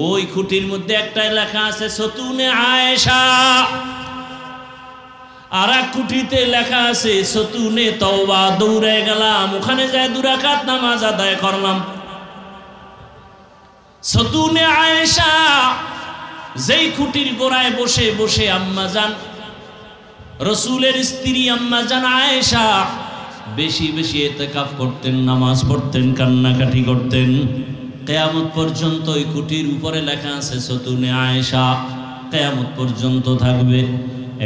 ওই খুঁটির মধ্যে একটাই লেখা আছে সতুনে আয়েশা, আর এক খুঁটিতে লেখা আছে সতুনে তওবা। দৌড়ে গেলাম, ওখানে যায় 2 রাকাত নামাজ আদায় করলাম। সতুনে আয়েশা যেই খুঁটির গোড়ায় বসে বসে আম্মাজান রসুলের স্ত্রী আম্মাজান আয়েশা বেশি বেশি ইতিকাফ করতেন, নামাজ পড়তেন, কান্নাকাটি করতেন। কিয়ামত পর্যন্ত ওই খুঁটির উপরে লেখা আছে সতুনে আয়েশা, কিয়ামত পর্যন্ত থাকবে।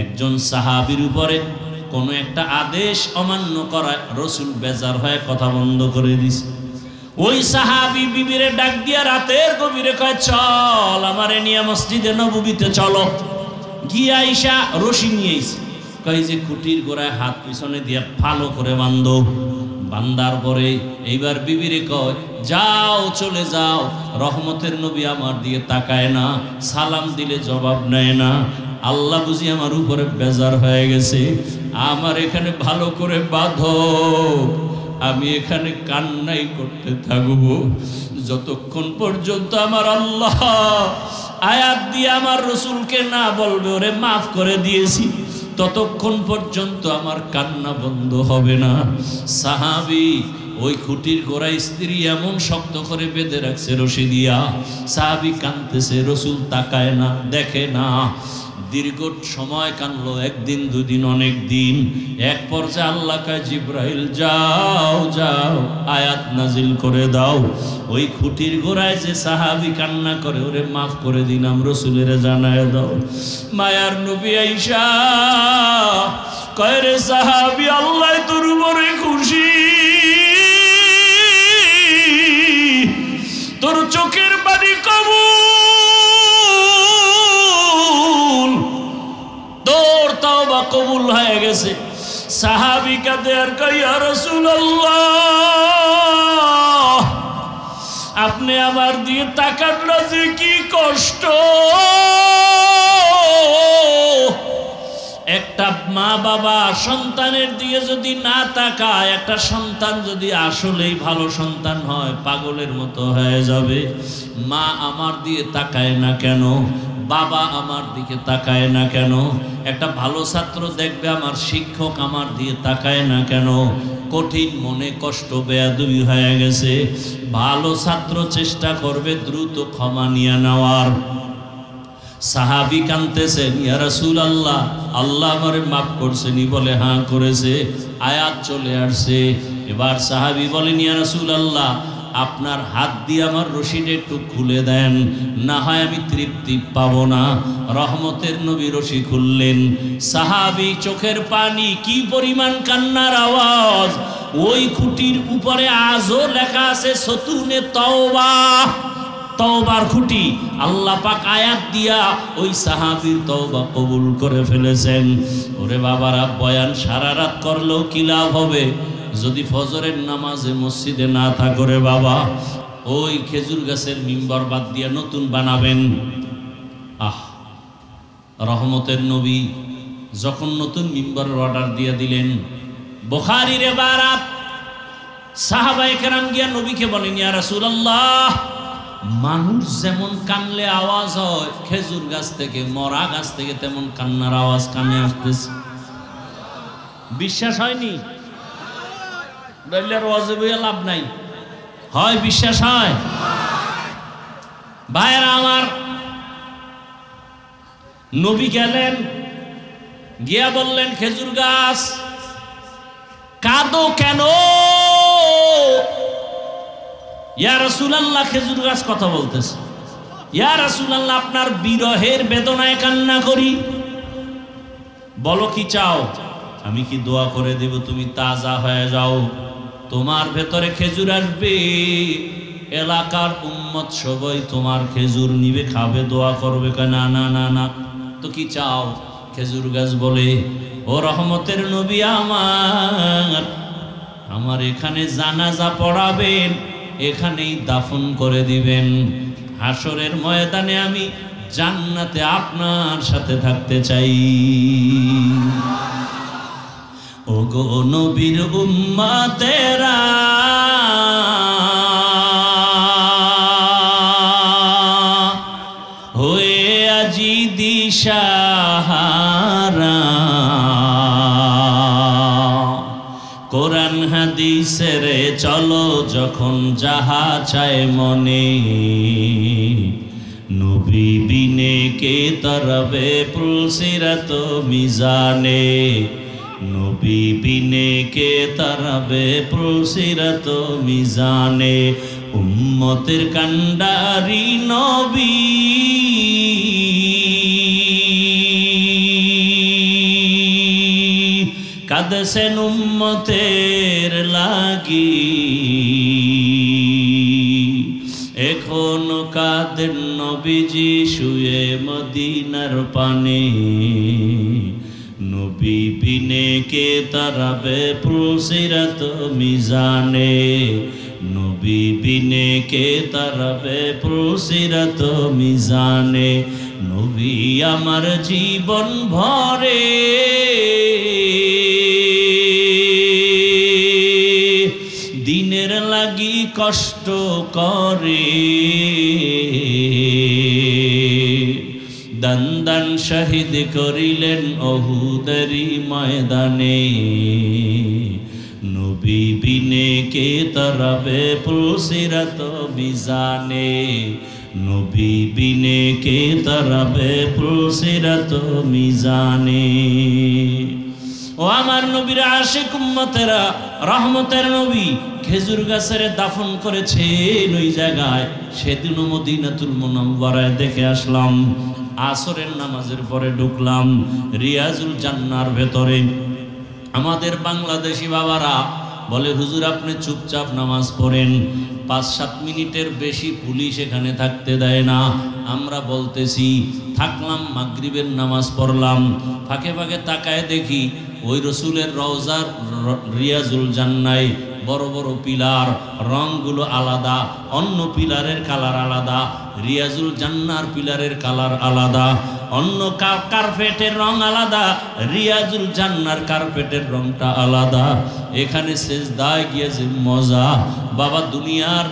একজন সাহাবীর উপরে কোনো একটা আদেশ অমান্য করা রসুল বেজার হয়ে কথা বন্ধ করে দিছে। ওই সাহাবী বিবিরে ডাক দিয়া রাতের গভীরে কয়, চল আমারে নিয়ে মসজিদে নববীতে চলো। গিয়া আয়েশা রশি নিয়ে আইছে, কয় যে খুঁটির গোড়ায় হাত পিছনে দিয়া ভালো করে বান্ধো। বান্দার পরে এইবার বিবিরে কয়, যাও চলে যাও। রহমতের নবী আমার দিয়ে তাকায় না, সালাম দিলে জবাব নেয় না। আল্লাহ বুঝি আমার উপরে বেজার হয়ে গেছে, আমার এখানে ভালো করে বাঁধো, আমি এখানে কান্নাই করতে থাকবো যতক্ষণ পর্যন্ত আমার আল্লাহ আয়াত দিয়ে আমার রসুলকে না বলবে ওরে মাফ করে দিয়েছি, ততক্ষণ পর্যন্ত আমার কান্না বন্ধ হবে না। সাহাবী ওই খুঁটির গোড়ায় স্ত্রী এমন শক্ত করে বেঁধে রাখছে রশি দিয়া, সাহাবী কাঁদতেছে, রসুল তাকায় না, দেখে না। দীর্ঘ সময় কানলো, 1 দিন 2 দিন, অনেক দিন। এক পর্যায়ে আল্লাহ কয়, জিব্রাইল যাও যাও আয়াত নাজিল করে দাও, ওই খুঁটির গোড়ায় যে সাহাবী কান্না করে ওরে মাফ করে দিলাম, রসুলের জানায় দাও। মায়ার নবী আয়েশা কয়, রে সাহাবী, আল্লাহ তোর উপরে খুশি, তোর চোখের পানি কবুল, তোর তওবা কবুল হয়ে গেছে। সাহাবী কাঁদে আর কয়, ইয়া রাসূলুল্লাহ, আপনি আমার দিয়ে তাকানটা যে কি কষ্ট। একটা মা বাবা সন্তানের দিকে যদি না তাকায়, একটা সন্তান যদি আসলেই ভালো সন্তান হয় পাগলের মতো হয়ে যাবে। মা আমার দিয়ে তাকায় না কেন, বাবা আমার দিকে তাকায় না কেন, একটা ভালো ছাত্র দেখবে আমার শিক্ষক আমার দিয়ে তাকায় না কেন, কঠিন মনে কষ্ট বেয়াদবি হয়ে গেছে। ভালো ছাত্র চেষ্টা করবে দ্রুত ক্ষমা নিয়ে নেওয়ার। সাহাবী কাঁদতেছেন, ইয়া রাসূলুল্লাহ, আল্লাহ আমারে মাফ করছেন? বলে হ্যাঁ করেছে। আয়াত চলে আসছে। এবার সাহাবী বলেন, ইয়া রাসূলুল্লাহ, আপনার হাত দিয়ে আমার রশিটা একটু খুলে দেন, না হয় আমি তৃপ্তি পাবো না। রহমতের নবী রশি খুললেন। সাহাবী চোখের পানি, কি পরিমাণ কান্নার আওয়াজ। ওই খুঁটির উপরে আজও লেখা আছে সতুনে তওবা, তওবার খুঁটি। আল্লাহ পাক আয়াত দিয়া ওই সাহাবীর তওবা কবুল করে ফেলেছেন। ওরে বাবারা, বয়ান সারা রাত করলেও কি লাভ হবে যদি ফজরের নামাজে মসজিদে না থাকো রে বাবা। ওই খেজুর গাছের মিম্বর বাদ দিয়া নতুন বানাবেন। রহমতের নবী যখন নতুন মিম্বরের অর্ডার দিয়ে দিলেন, বুখারীর ইবারাত, সাহাবায়ে কেরাম গিয়া নবীকে বলেন, ইয়া রাসূলুল্লাহ, মানুষ যেমন কানলে আওয়াজ হয় খেজুর গাছ থেকে, মরা গাছ থেকে, তেমন কান্নার আওয়াজ কানে আসতেছে। বিশ্বাস হয়নি? লাভ নাই, হয় বিশ্বাস হয়? ভাইরা আমার, নবী গেলেন, গিয়া বললেন, খেজুর গাছ কাঁদো কেন? ইয়া রাসূলুল্লাহ, খেজুর গাছ কথা বলতেছে। ইয়া রাসূলুল্লাহ, আপনার বিরহের বেদনায় কান্না করি। বলো কি চাও? আমি কি দোয়া করে দেব তুমি তাজা হয়ে যাও? তোমার ভেতরে খেজুর আসবে, এলাকার উম্মত সবাই তোমার খেজুর নিবে, খাবে, দোয়া করবে। না না না না, তো কি চাও? খেজুর গাছ বলে, ও রহমতের নবী, আমার এখানে জানাজা পড়াবেন, এখানেই দাফন করে দিবেন। হাসরের ময়দানে আমি জান্নাতে আপনার সাথে থাকতে চাই। ও গো নবীর উম্মতেরা, দিশাহারা কোরআন হাদিসের চলো যখন যাহা চায় মনে নবী বিনে কে তরবে পুলসিরাত মিজানে নবী বিনে কে তরবে পুলসিরাত মিজানে উম্মতের কান্ডারি নবী কাঁদছেন উম্মতের লাগি এখনো কাঁদেন নবীজি শুয়ে মদিনার পানে নবী বিনে কে তারাবে পুলসিরাত মিজানে নবী বিনে কে তারাবে পুলসিরাত মিজানে নবী আমার জীবন ভরে দিনের লাগি কষ্ট করে দান দান শহীদ করিলেন অহুদেরই ময়দানে নবী বিনে কে তরবে পুলসিরাত মিজানে নবী বিনে কে তরবে পুলসিরাত মিজানে ও আমার নবীর আশিক উম্মতেরা রহমতের নবী খেজুর গাছের দাফন করেছেন ওই জায়গায় সেদিন মদিনাতুল মুনাওয়ারায় দেখে আসলাম আসরের নামাজের পরে ঢুকলাম রিয়াজুল জান্নার ভেতরে আমাদের বাংলাদেশি বাবারা বলে হুজুর আপনি চুপচাপ নামাজ পড়েন ৫-৭ মিনিটের বেশি পুলিশ এখানে থাকতে দেয় না আমরা বলতেছি থাকলাম মাগরিবের নামাজ পড়লাম ফাঁকে ফাঁকে তাকায় দেখি ওই রসুলের রওজার রিয়াজুল জান্নায় বড় বড় পিলার রংগুলো আলাদা অন্য পিলারের কালার আলাদা রিয়াজুল জান্নার পিলারের কালার আলাদা অন্য কার্পেটের রং আলাদা রিয়াজুল জান্নার কার্পেটের রংটা আলাদা এখানে সেজদায় গিয়েছে মজা বাবা দুনিয়ার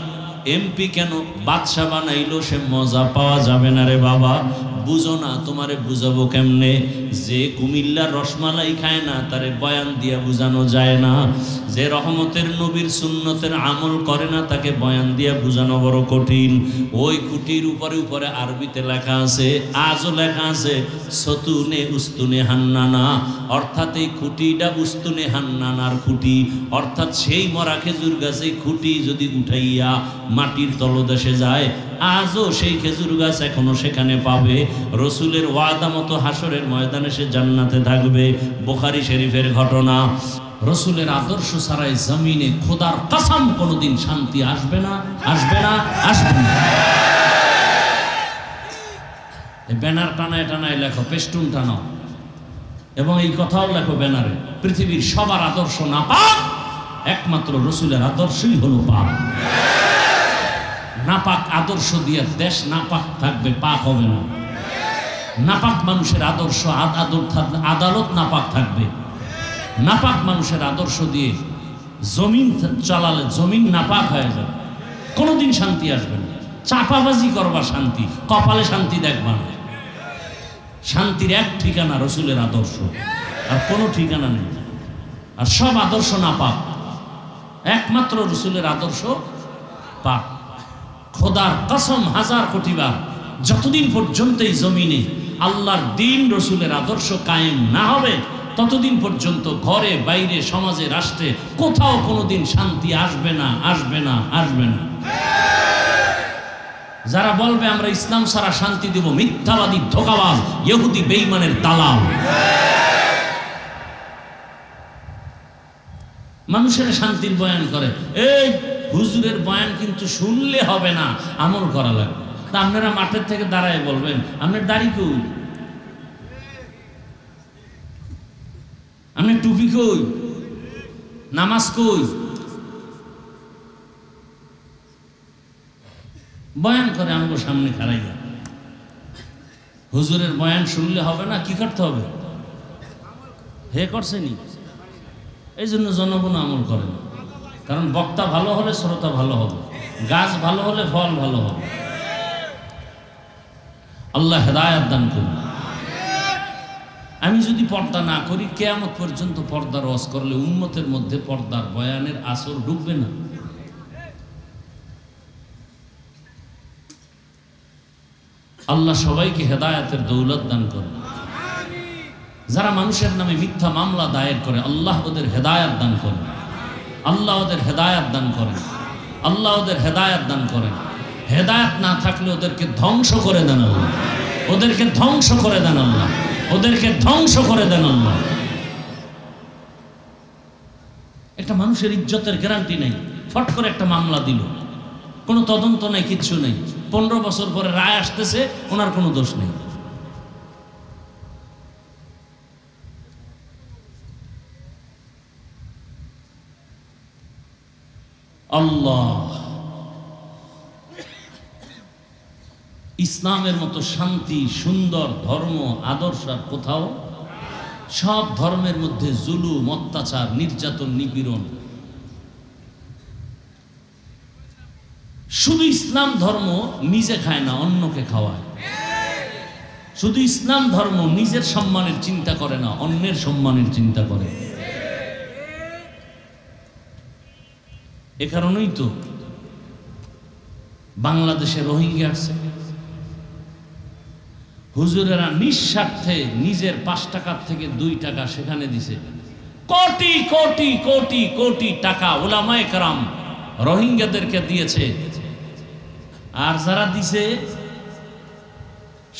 এমপি কেন বাদশা বানাইলো সে মজা পাওয়া যাবে না রে বাবা বুঝো না তোমারে বুঝাবো কেমনে যে কুমিল্লার রসমালাই খায় না তারে বয়ান দিয়া বুঝানো যায় না যে রহমতের নবীর সুন্নতের আমল করে না তাকে বয়ান দিয়া বুঝানো বড় কঠিন ওই খুঁটির উপরে উপরে আরবিতে লেখা আছে আজও লেখা আছে সতুনে উস্তুনে হান্নানা অর্থাৎ এই খুঁটিটা উস্তুনে হান্নানার খুঁটি অর্থাৎ সেই মরা খেজুর গাছে খুঁটি যদি উঠাইয়া মাটির তলদেশে যায় আজও সেই খেজুর গাছ এখনো সেখানে পাবে রসুলের ওয়াদা মতো হাসরের ময়দানে সে জান্নাতে থাকবে বুখারী শরীফের ঘটনা রসুলের আদর্শ ছাড়াই জমিনে খোদার কসম কোনোদিন শান্তি আসবে না আসবে না আসবে না এই ব্যানার টানায় টানায় লেখো পেস্টুন টানাও এবং এই কথাও লেখো ব্যানারে পৃথিবীর সবার আদর্শ না পাক একমাত্র রসুলের আদর্শই হলো পাক নাপাক আদর্শ দিয়ে দেশ নাপাক থাকবে পাক হবে না নাপাক মানুষের আদর্শ আদালত নাপাক থাকবে নাপাক মানুষের আদর্শ দিয়ে জমিন চালালে জমিন নাপাক হয়ে যাবে কোনোদিন শান্তি আসবে না চাপাবাজি করবা শান্তি কপালে শান্তি দেখবা না শান্তির এক ঠিকানা রসুলের আদর্শ আর কোনো ঠিকানা নেই আর সব আদর্শ নাপাক একমাত্র রসুলের আদর্শ পাক খোদার কসম হাজার কোটি বার যতদিন পর্যন্ত এই জমিনে আল্লাহর দ্বীন রসুলের আদর্শ কায়েম না হবে ততদিন পর্যন্ত ঘরে বাইরে সমাজে রাষ্ট্রে কোথাও কোনোদিন শান্তি আসবে না আসবে না আসবে না যারা বলবে আমরা ইসলাম ছাড়া শান্তি দেব মিথ্যাবাদী ধোঁকাবাজ ইহুদি বেঈমানের দালাল মানুষের শান্তির বয়ান করে এই হুজুরের বয়ান কিন্তু শুনলে হবে না আমল করা লাগবে তা আপনারা মাঠের থেকে দাঁড়ায় বলবেন আপনার দাড়ি কই আপনি টুপি কই নামাজ কই বয়ান করে আমগো সামনে খাড়াইয়া হুজুরের বয়ান শুনলে হবে না কি করতে হবে হে করছেনি এই জন্য জনগণ আমল করে না কারণ বক্তা ভালো হলে শ্রোতা ভালো হবে গাছ ভালো হলে ফল ভালো হবে আল্লাহ হেদায়েত দান করুন। আমি যদি পর্দা না করি, কিয়ামত পর্যন্ত পর্দার ওয়াজ করলে উম্মতের মধ্যে পর্দার বয়ানের আসর ঢুকবে না। আল্লাহ সবাইকে হেদায়েতের দৌলত দান করুন। যারা মানুষের নামে মিথ্যা মামলা দায়ের করে, আল্লাহ ওদের হেদায়েত দান করেন। আল্লাহ ওদের হেদায়েত দান করেন। আল্লাহ ওদের হেদায়েত দান করেন। হেদায়েত না থাকলে ওদেরকে ধ্বংস করে দেন আল্লাহ। ওদেরকে ধ্বংস করে দেন আল্লাহ। ওদেরকে ধ্বংস করে দেন আল্লাহ। একটা মানুষের ইজ্জতের গ্যারান্টি নেই, ফট করে একটা মামলা দিল, কোনো তদন্ত নেই, কিচ্ছু নেই, 15 বছর পরে রায় আসতেছে, ওনার কোনো দোষ নেই। আল্লাহ ইসলামের মতো শান্তি সুন্দর ধর্ম আদর্শ আর কোথাও। সব ধর্মের মধ্যে জুলুম, অত্যাচার, নির্যাতন, নিপীড়ন। শুধু ইসলাম ধর্ম নিজে খায় না, অন্যকে খাওয়ায়। শুধু ইসলাম ধর্ম নিজের সম্মানের চিন্তা করে না, অন্যের সম্মানের চিন্তা করে। এ কারণেই তো বাংলাদেশে রোহিঙ্গা আসছে, হুজুরেরা নিঃস্বার্থে নিজের 5 টাকার থেকে 2 টাকা সেখানে দিছে। কোটি কোটি কোটি কোটি টাকা উলামায়ে কেরাম রোহিঙ্গাদেরকে দিয়েছে। আর যারা দিছে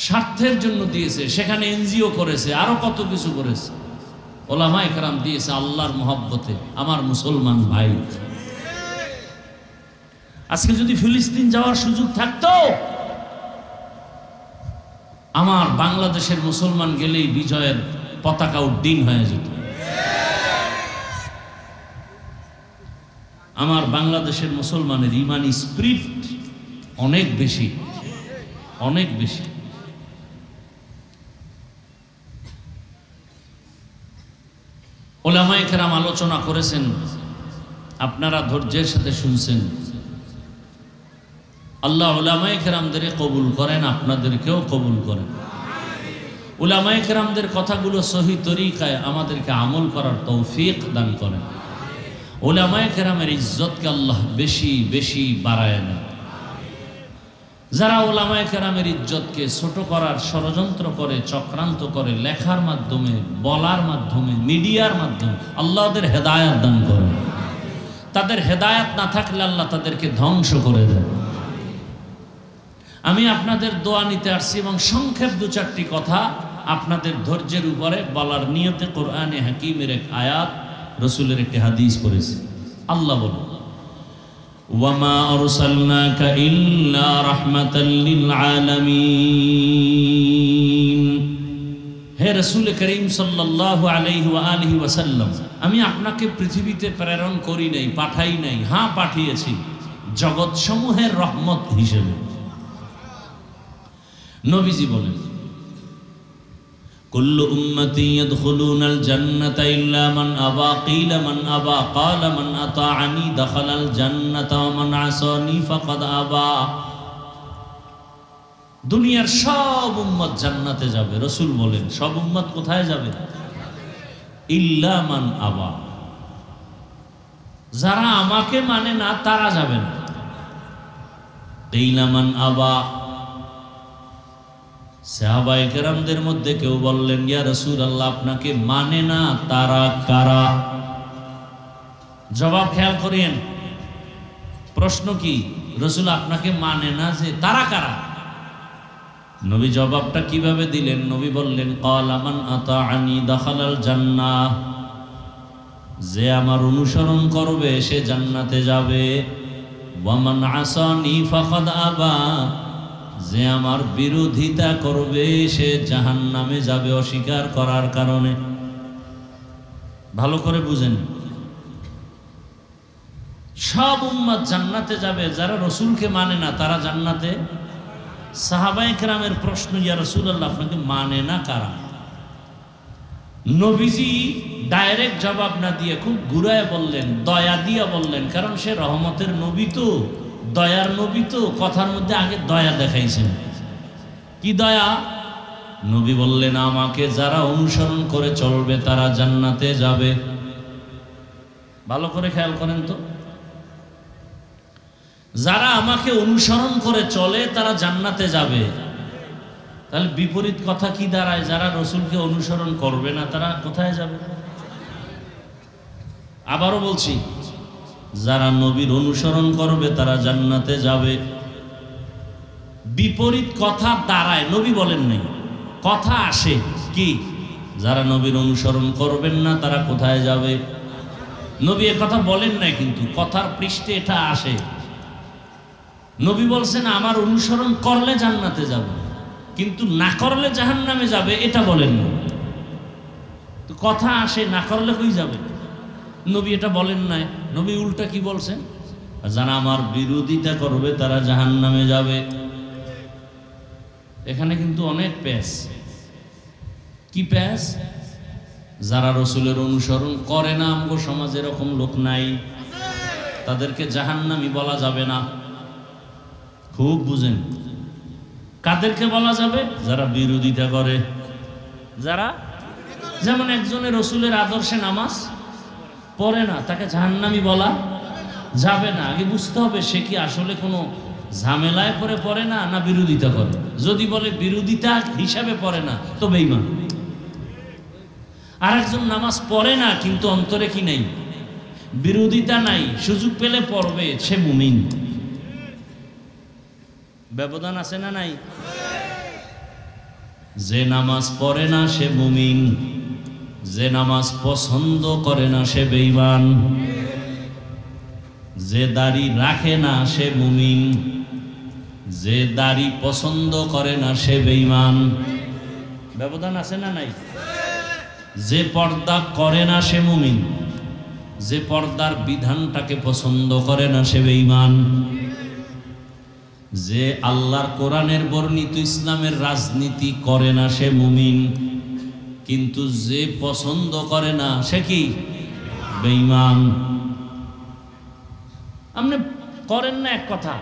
স্বার্থের জন্য দিয়েছে, সেখানে এনজিও করেছে, আরো কত কিছু করেছে। উলামায়ে কেরাম দিয়েছে আল্লাহর মহব্বতে। আমার মুসলমান ভাই, আজকে যদি ফিলিস্তিন যাওয়ার সুযোগ থাকতো, আমার বাংলাদেশের মুসলমান গেলেই বিজয়ের পতাকা উড্ডীন হয়ে যেত। আমার বাংলাদেশের মুসলমানের ইমানি স্পিরিট অনেক বেশি, অনেক বেশি। উলামায়ে কেরাম আলোচনা করেছেন, আপনারা ধৈর্যের সাথে শুনছেন। আল্লাহ উলামায়ে কেরামদের কবুল করেন, আপনাদেরকেও কবুল করেন। উলামায়ে কেরামদের কথাগুলো সহি তরিকায় আমাদেরকে আমল করার তৌফিক দান করেন। উলামায়ে কেরামের ইজ্জতকে আল্লাহ বেশি বেশি বাড়ায় নেন। যারা উলামায়ে কেরামের ইজ্জতকে ছোট করার ষড়যন্ত্র করে, চক্রান্ত করে, লেখার মাধ্যমে, বলার মাধ্যমে, মিডিয়ার মাধ্যমে, আল্লাহ ওদের হেদায়েত দান করেন। তাদের হেদায়েত না থাকলে আল্লাহ তাদেরকে ধ্বংস করে দেন। আমি আপনাদের দোয়া নিতে আসছি এবং সংক্ষেপ 2-4টি কথা আপনাদের ধৈর্যের উপরে বলার নিয়তে কোরআনে হাকিমের এক আয়াত, রসুলের একটি হাদিস পড়েছি। আল্লাহ বলেন, ওয়ামা আরসালনাকা ইল্লা রাহমাতাল লিল আলামিন। হে রাসূল করিম সাল্লাল্লাহু আলাইহি ওয়া আলিহি ওয়াসাল্লাম, আমি আপনাকে পৃথিবীতে প্রেরণ করি নাই, পাঠাই নাই, হ্যাঁ পাঠিয়েছি জগৎ সমূহের রহমত হিসেবে। নবীজি বলেন, কুল্লু উম্মতি ইয়াদখুলুনাল জান্নাতা ইল্লা মান আবা, কিলা মান আবা, ক্বালা মান আতাআনি দাখালাল জান্নাতা ওয়া মান আসানি ফাকাদ আবা। দুনিয়ার সব উম্মত জান্নাতে যাবে। রাসূল বলেন, সব উম্মত কোথায় যাবে? ইল্লা মান আবা, যারা আমাকে মানে না তারা যাবে না। কিলা মান আবা, সাহাবায়ে কেরামদের মধ্যে কেউ বললেন, ইয়া রাসূলুল্লাহ, আপনাকে মানে না তারা কারা? জবাব খেয়াল করেন, প্রশ্ন কি? রাসূল আপনাকে মানে না যে তারা কারা? নবী জবাবটা কিভাবে দিলেন? নবী বললেন, ক্বালা মান আতাআনি দাখালাল জান্নাহ, যে আমার অনুসরণ করবে সে জান্নাতে যাবে। ওয়া মান আসানি ফাকাদ আবা, যে আমার বিরোধিতা করবে সে জাহান্নামে যাবে অস্বীকার করার কারণে। ভালো করে বুঝেন, সব উম্মত জান্নাতে যাবে, যারা রাসূলকে মানে না তারা জান্নাতে। সাহাবায়ে কেরামের প্রশ্ন, ইয়া রাসূলুল্লাহ, আপনাকে মানে না কারা? নবীজি ডাইরেক্ট জবাব না দিয়ে খুব ঘুরায় বললেন, দয়া দিয়ে বললেন, কারণ সে রহমতের নবী তো, দয়ার নবী তো, কথার মধ্যে আগে দয়া দেখাইছেন। কি দয়া? নবী বললেন, আমাকে যারা অনুসরণ করে চলবে তারা জান্নাতে যাবে। ভালো করে খেয়াল করেন তো, যারা আমাকে অনুসরণ করে চলে তারা জান্নাতে যাবে। তাহলে বিপরীত কথা কি দাঁড়ায়? যারা রসুলকে অনুসরণ করবে না তারা কোথায় যাবে? আবারও বলছি, যারা নবীর অনুসরণ করবে তারা জান্নাতে যাবে। বিপরীত কথা দাঁড়ায়, নবী বলেন নাই, কথা আসে কি? যারা নবীর অনুসরণ করবেন না তারা কোথায় যাবে? নবী এ কথা বলেন নাই, কিন্তু কথার পৃষ্ঠে এটা আসে। নবী বলছেন আমার অনুসরণ করলে জান্নাতে যাবে, কিন্তু না করলে জাহান্নামে যাবে, এটা বলেন না। তো কথা আসে, না করলে কই যাবে? নবী এটা বলেন নাই। নবী উল্টা কি বলছেন? যারা আমার বিরোধিতা করবে তারা জাহান্নামে যাবে। এখানে কিন্তু অনেক প্যাচ। কি প্যাচ? যারা রসুলের অনুসরণ করে না, আমগো সমাজে এরকম লোক নাই, তাদেরকে জাহান্নামী বলা যাবে না। খুব বুঝেন, কাদেরকে বলা যাবে? যারা বিরোধিতা করে। যারা, যেমন একজনের রসুলের আদর্শে নামাজ পড়ে না, তাকে জাহান্নামী বলা যাবে না। আগে বুঝতে হবে সে কি আসলে কোনো ঝামেলায় পড়ে না, না বিরোধিতা করে। যদি বলে বিরোধিতা হিসাবে পড়ে না, তো বেঈমান। আর একজন নামাজ পড়ে না কিন্তু অন্তরে কি নেই? বিরোধিতা নাই, সুযোগ পেলে পড়বে, সে মুমিন। ব্যবধান আছে না নাই? যে নামাজ পড়ে না সে মুমিন, যে নামাজ পছন্দ করে না সে বেঈমান, যে দাড়ি রাখে না সে মুমিন, যে দাড়ি পছন্দ করে না সে বেঈমান। ব্যবধান আছে না নাই? যে পর্দা করে না সে মুমিন, যে পর্দার বিধানটাকে পছন্দ করে না সে বেঈমান। যে আল্লাহর কোরআনের বর্ণিত ইসলামের রাজনীতি করে না সে মুমিন, কিন্তু যে পছন্দ করে না সে কি? বেঈমান। আপনি করেন না এক কথা,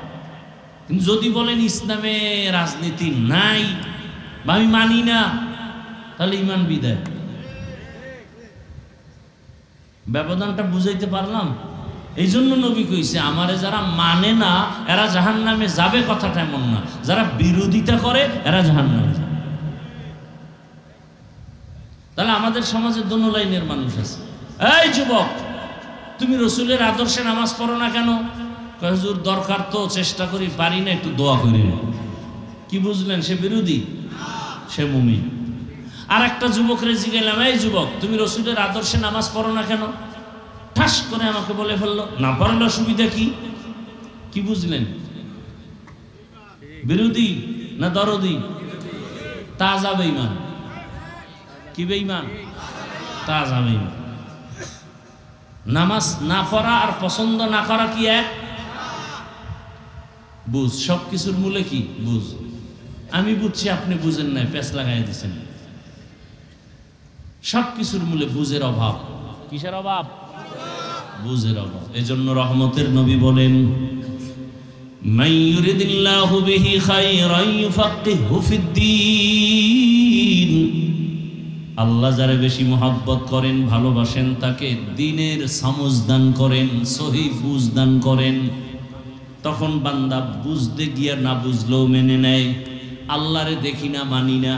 কিন্তু যদি বলেন ইসলামে রাজনীতি নাই বা আমি মানি না, তাহলে ইমান বিদায়। ব্যবধানটা বুঝাইতে পারলাম? এই জন্য নবী কইছে আমারে যারা মানে না এরা জাহান্নামে যাবে, কথাটা এমন না। যারা বিরোধিতা করে এরা জাহান্নামে যাবে। তাহলে আমাদের সমাজে দোনো লাইনের মানুষ আছে। এই যুবক, তুমি রসুলের আদর্শে নামাজ পড়ো না কেন? হুজুর দরকার তো, চেষ্টা করি, পারি না, একটু দোয়া করি। কি বুঝলেন? সে বিরোধী, সে মুমিন। আর একটা যুবকরে জিজ্ঞাসা, এই যুবক তুমি রসুলের আদর্শে নামাজ পড়ো না কেন? ঠাস করে আমাকে বলে ফেললো, না পড়লে অসুবিধা কি? কি বুঝলেন? বিরোধী না দরদি? তাজা বেঈমান। কি বেঈমান? তাজা বেঈমান। নামাজ না পড়া আর পছন্দ না করা কি এক? বুঝ। সব কিছুর মূলে কি? বুঝ। আমি বুঝছি, আপনি বুঝেন নাই, পেঁচ লাগাই দিচ্ছেন। সব কিছুর মূলে বুঝের অভাব। কিসের অভাব? বুঝের অভাব। এজন্য রহমতের নবী বলেন, মান ইউরিদিল্লাহু বিহি খায়রান ইউফাক্কিহু ফিদ্দীন। আল্লাহ যারে বেশি মহব্বত করেন, ভালোবাসেন, তাকে দ্বীনের সমঝ দান করেন, সহি বুঝ দান করেন। তখন বান্দা বুঝতে গিয়া না বুঝলেও মেনে নেয়। আল্লাহরে দেখি না, মানি না,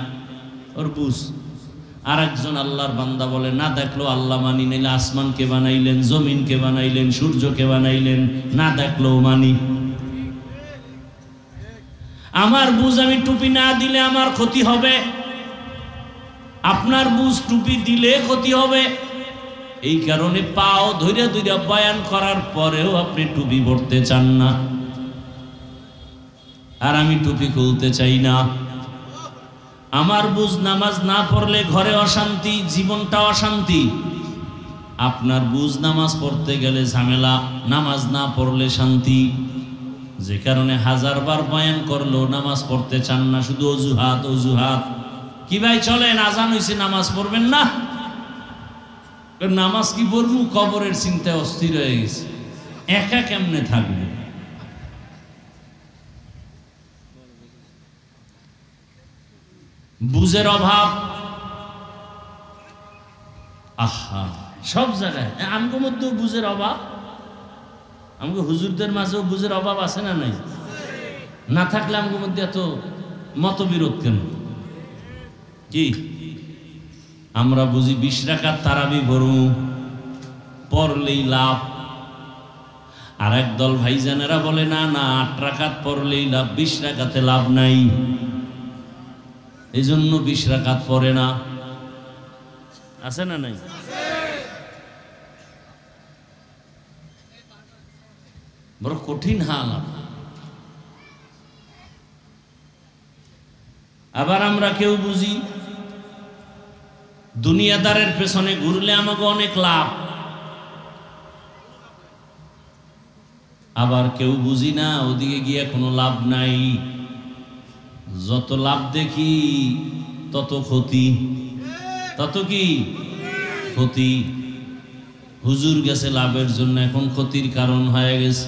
ওর বুঝ। আর একজন আল্লাহর বান্দা বলে, না দেখলো আল্লাহ মানি, নিলে আসমানকে বানাইলেন, জমিনকে বানাইলেন, সূর্যকে বানাইলেন, না দেখলেও মানি। আমার বুঝ আমি টুপি না দিলে আমার ক্ষতি হবে, আপনার বুঝ টুপি দিলে ক্ষতি হবে। এই কারণে পাও ধৈর্য ধৈর্য বয়ান করার পরেও আপনি টুপি পড়তে চান না, আর আমি টুপি খুলতে চাই না। আমার বুঝ নামাজ না পড়লে ঘরে অশান্তি, জীবনটা অশান্তি। আপনার বুঝ নামাজ পড়তে গেলে ঝামেলা, নামাজ না পড়লে শান্তি। যে কারণে হাজারবার বয়ান করলেও নামাজ পড়তে চান না, শুধু অজুহাত অজুহাত। কি ভাই চলেন, আজান হইছে, নামাজ পড়বেন না? নামাজ কি পড়বো? কবরের চিন্তায় অস্থির হয়ে গেছে, একা কেমনে থাকবে? বুঝের অভাব। আহা, সব জায়গায় আমগো মধ্যেও বুঝের অভাব। আমগো হুজুরদের মাঝেও বুঝের অভাব আছে না নাই? না থাকলে আমগো মধ্যে এত মতবিরোধ কেন? কি আমরা বুঝি 20 রাকাত তারাবি পড়ু, পড়লেই লাভ। আর একদল ভাইজানেরা বলে না না 8 রাকাত পড়লেই লাভ, 20 রাকাতে লাভ নাই, এই জন্য 20 রাকাত পড়ে না। আছে না নাই? বড় কঠিন হাল। আবার আমরা কেউ বুঝি দুনিয়াদারের পেছনে ঘুরলে আমাকে অনেক লাভ, আবার কেউ বুঝি না ওদিকে গিয়ে কোনো লাভ নাই, যত লাভ দেখি তত ক্ষতি, তত কি ক্ষতি। হুজুর গেছে লাভের জন্য, এখন ক্ষতির কারণ হয়ে গেছে।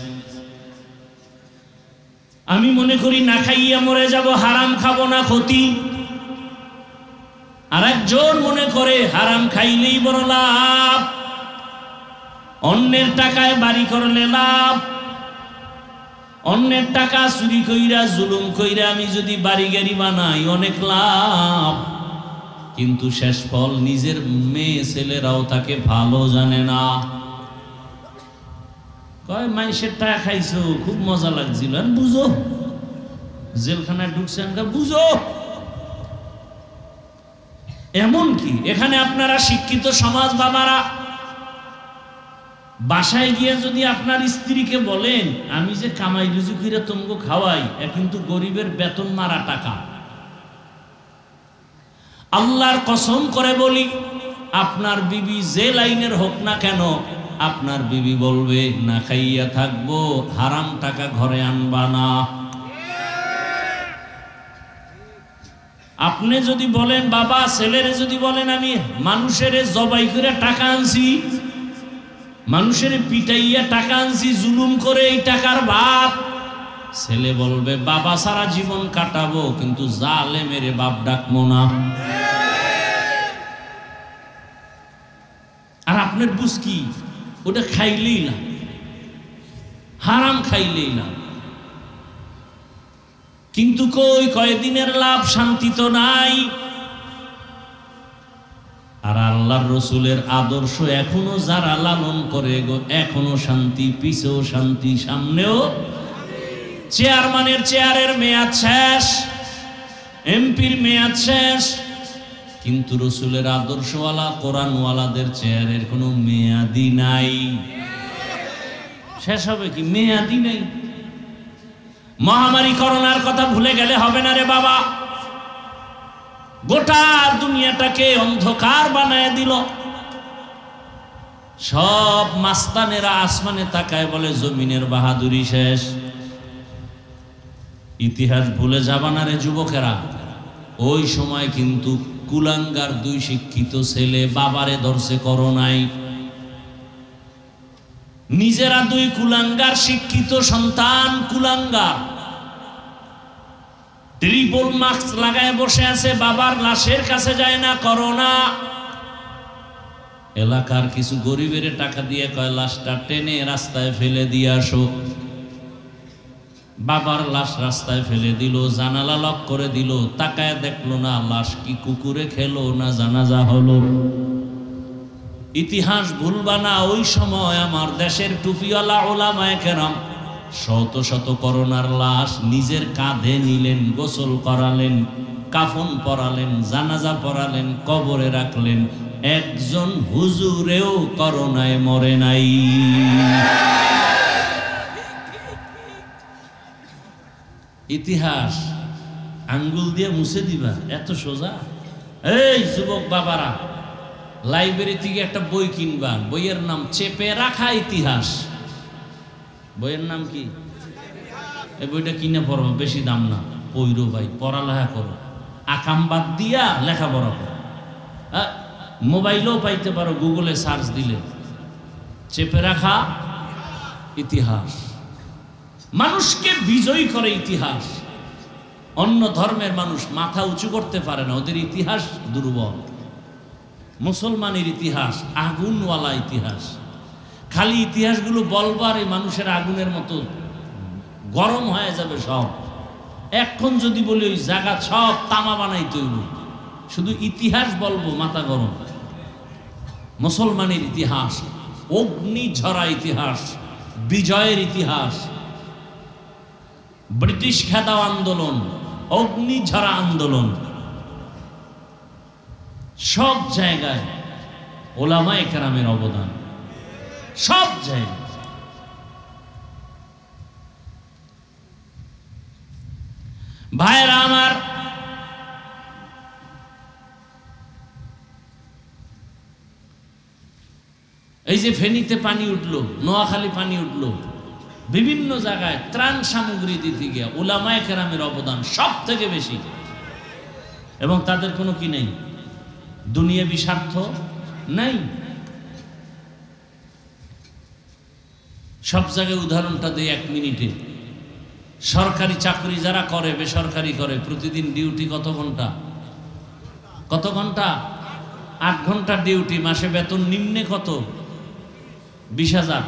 আমি মনে করি না খাইয়া মরে যাব, হারাম খাবো না, ক্ষতি। আর একজন মনে করে হারাম খাইলেই বড় লাভ, অন্যের টাকায় বাড়ি করলে লাভ, অন্যের টাকা চুরি কইরা জুলুম কইরা আমি যদি বাড়ি গাড়ি বানাই অনেক লাভ। কিন্তু শেষ ফল নিজের মেয়ে ছেলেরাও তাকে ভালো জানে না। কয় মাইশের টাকা খাইছো, খুব মজা লাগছিল, বুঝো জেলখানায় ঢুকছে, বুঝো। এমন কি এখানে আপনারা শিক্ষিত সমাজ বাবারা বাসায় গিয়ে যদি আপনার স্ত্রীকে বলেন আমি যে কামাই রুজি করে তোমাকে খাওয়াই, কিন্তু গরিবের বেতন মারা টাকা, আল্লাহর কসম করে বলি আপনার বিবি যে লাইনের হোক না কেন, আপনার বিবি বলবে না খাইয়া থাকবো, হারাম টাকা ঘরে আনবা না। আপনি যদি বলেন বাবা, ছেলেরে যদি বলেন আমি মানুষের জবাই করে টাকা আনছি, মানুষের পিটাইয়া টাকা আনছি, জুলুম করে এই টাকার বাপ, ছেলে বলবে বাবা সারা জীবন কাটাবো কিন্তু জালেমের বাপ ডাকবো না। আর আপনার বুঝ কি, ওটা খাইলেই না, হারাম খাইলেই না। কিন্তু কয়দিনের লাভ, শান্তি তো নাই। আর আল্লাহর রসুলের আদর্শ এখনো যারা লালন করে গো, এখনো শান্তি, পিছেও শান্তি, সামনেও। চেয়ারম্যানের চেয়ারের মেয়াদ শেষ, এমপির মেয়াদ শেষ, কিন্তু রসুলের আদর্শওয়ালা কোরআনওয়ালাদের চেয়ারের কোনো মেয়াদি নাই। শেষ হবে কি? মেয়াদি নেই। মহামারী করোনার কথা ভুলে গেলে হবে না রে বাবা, গোটা দুনিয়াটাকে অন্ধকার বানায় দিল। সব মাস্তানেরা আসমানে তাকায় বলে জমিনের বাহাদুরি শেষ। ইতিহাস ভুলে যাবা না রে যুবকেরা, ওই সময় কিন্তু কুলাঙ্গার 2 শিক্ষিত ছেলে বাবারে ধরছে করোনায়, নিজেরা 2 কুলাঙ্গার শিক্ষিত সন্তান, কুলাঙ্গার ট্রিপল মাস্ক লাগায় বসে আছে, বাবার লাশের কাছে যায় না করোনা। এলাকার কিছু গরিবের টাকা দিয়ে কয় লাশটা টেনে রাস্তায় ফেলে দিয়ে আসো। বাবার লাশ রাস্তায় ফেলে দিল, জানালা লক করে দিল, তাকায় দেখলো না লাশ কি কুকুরে খেলো না জানাজা হলো। ইতিহাস ভুলবা না, ওই সময় আমার দেশের টুপিওয়ালা ওলামায়ে কেরাম শত শত করোনার লাশ নিজের কাঁধে নিলেন, গোসল করালেন, কাফন পরালেন, জানাজা পরালেন, কবরে রাখলেন। একজন হুজুরেও করোনায় মরে নাই। ইতিহাস আঙ্গুল দিয়ে মুছে দিবা এত সোজা? এই যুবক বাবারা, লাইব্রেরি থেকে একটা বই কিনবা, বইয়ের নাম চেপে রাখা ইতিহাস। বইয়ের নাম কি? এই বইটা কিনে পড়ো, বেশি দাম না, পড়ো ভাই, পড়ালেখা করো, আকাম বাদ দিয়া লেখাপড়া করো। মোবাইলেও পাইতে পারো, গুগলে সার্চ দিলে চেপে রাখা ইতিহাস। মানুষকে বিজয়ী করে ইতিহাস। অন্য ধর্মের মানুষ মাথা উঁচু করতে পারে না, ওদের ইতিহাস দুর্বল। মুসলমানের ইতিহাস আগুনওয়ালা ইতিহাস, খালি ইতিহাসগুলো বলবার এই মানুষের আগুনের মতো গরম হয়ে যাবে সব। এখন যদি বলি ওই জায়গা সব তামা বানাই তৈরি, শুধু ইতিহাস বলবো মাথা গরম। মুসলমানের ইতিহাস অগ্নি ঝরা ইতিহাস, বিজয়ের ইতিহাস। ব্রিটিশ খেদাও আন্দোলন, অগ্নি ঝরা আন্দোলন, সব জায়গায় ওলামায়ে কেরামের অবদান, সব জায়গায়। ভাইরা আমার, এই যে ফেনীতে পানি উঠলো, নোয়াখালী পানি উঠলো, বিভিন্ন জায়গায় ত্রাণ সামগ্রী দিতে গিয়ে উলামায়ে কেরামের অবদান সব থেকে বেশি। এবং তাদের কোনো কি নেই, দুনিয়াবি স্বার্থ নাই। সব জায়গায় উদাহরণটা দেই 1 মিনিটে। সরকারি চাকরি যারা করে, বেসরকারি করে, প্রতিদিন ডিউটি কত ঘন্টা? কত ঘন্টা? 8 ঘন্টা ডিউটি। মাসে বেতন নিম্নে কত? 20,000।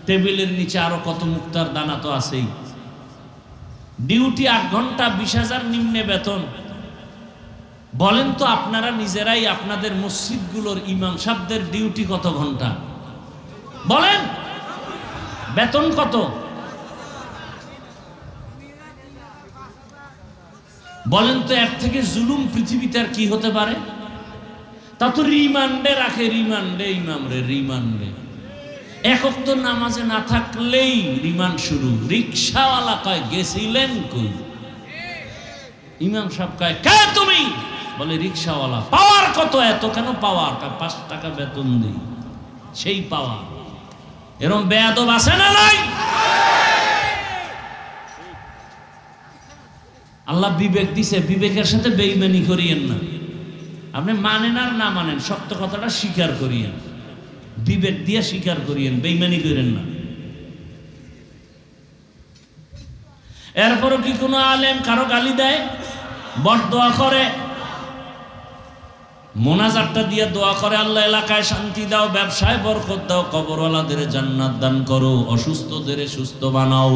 টেবিলের নিচে আরো কত মুক্তার দানা তো আছেই। ডিউটি 8 ঘন্টা, 20,000 নিম্নে বেতন। বলেন তো আপনারা নিজেরাই আপনাদের মসজিদগুলোর ইমাম সাহেবদের ডিউটি কত ঘন্টা? বলেন, বেতন কত? বলেন তো এর থেকে জুলুম পৃথিবীতে আর কি হতে পারে? তা তো রিমান্ডে রাখে, রিমান্ডে ইমামরে, রিমান্ডে। এক ওয়াক্ত নামাজে না থাকলেই রিমান্ড শুরু। রিকশাওয়ালা কয় গেছিলেন কই? ইমাম সাহেব কয় কে তুমি? বলে রিকশাওয়ালা। পাওয়ার কত? এত কেন পাওয়ার? 5 টাকা বেতন দেই, সেই পাওয়ার। এরকম বেয়াদব আছে না নাই? আল্লাহ বিবেক দিছে, বিবেকের সাথে বেঈমানি করিয়েন না। আপনি মানেন আর না মানেন, সত্য কথাটা স্বীকার করিয়েন, বিবেক দিয়ে স্বীকার করিয়েন, বেঈমানি করেন না। এরপরও কি কোনো আলেম কারো গালি দেয়, বরদোয়া করে? মোনাজাতটা দিয়ে দোয়া করে, আল্লাহ এলাকায় শান্তি দাও, ব্যবসায় বরকত দাও, কবরওয়ালাদের জান্নাত দান করো, অসুস্থদের সুস্থ বানাও।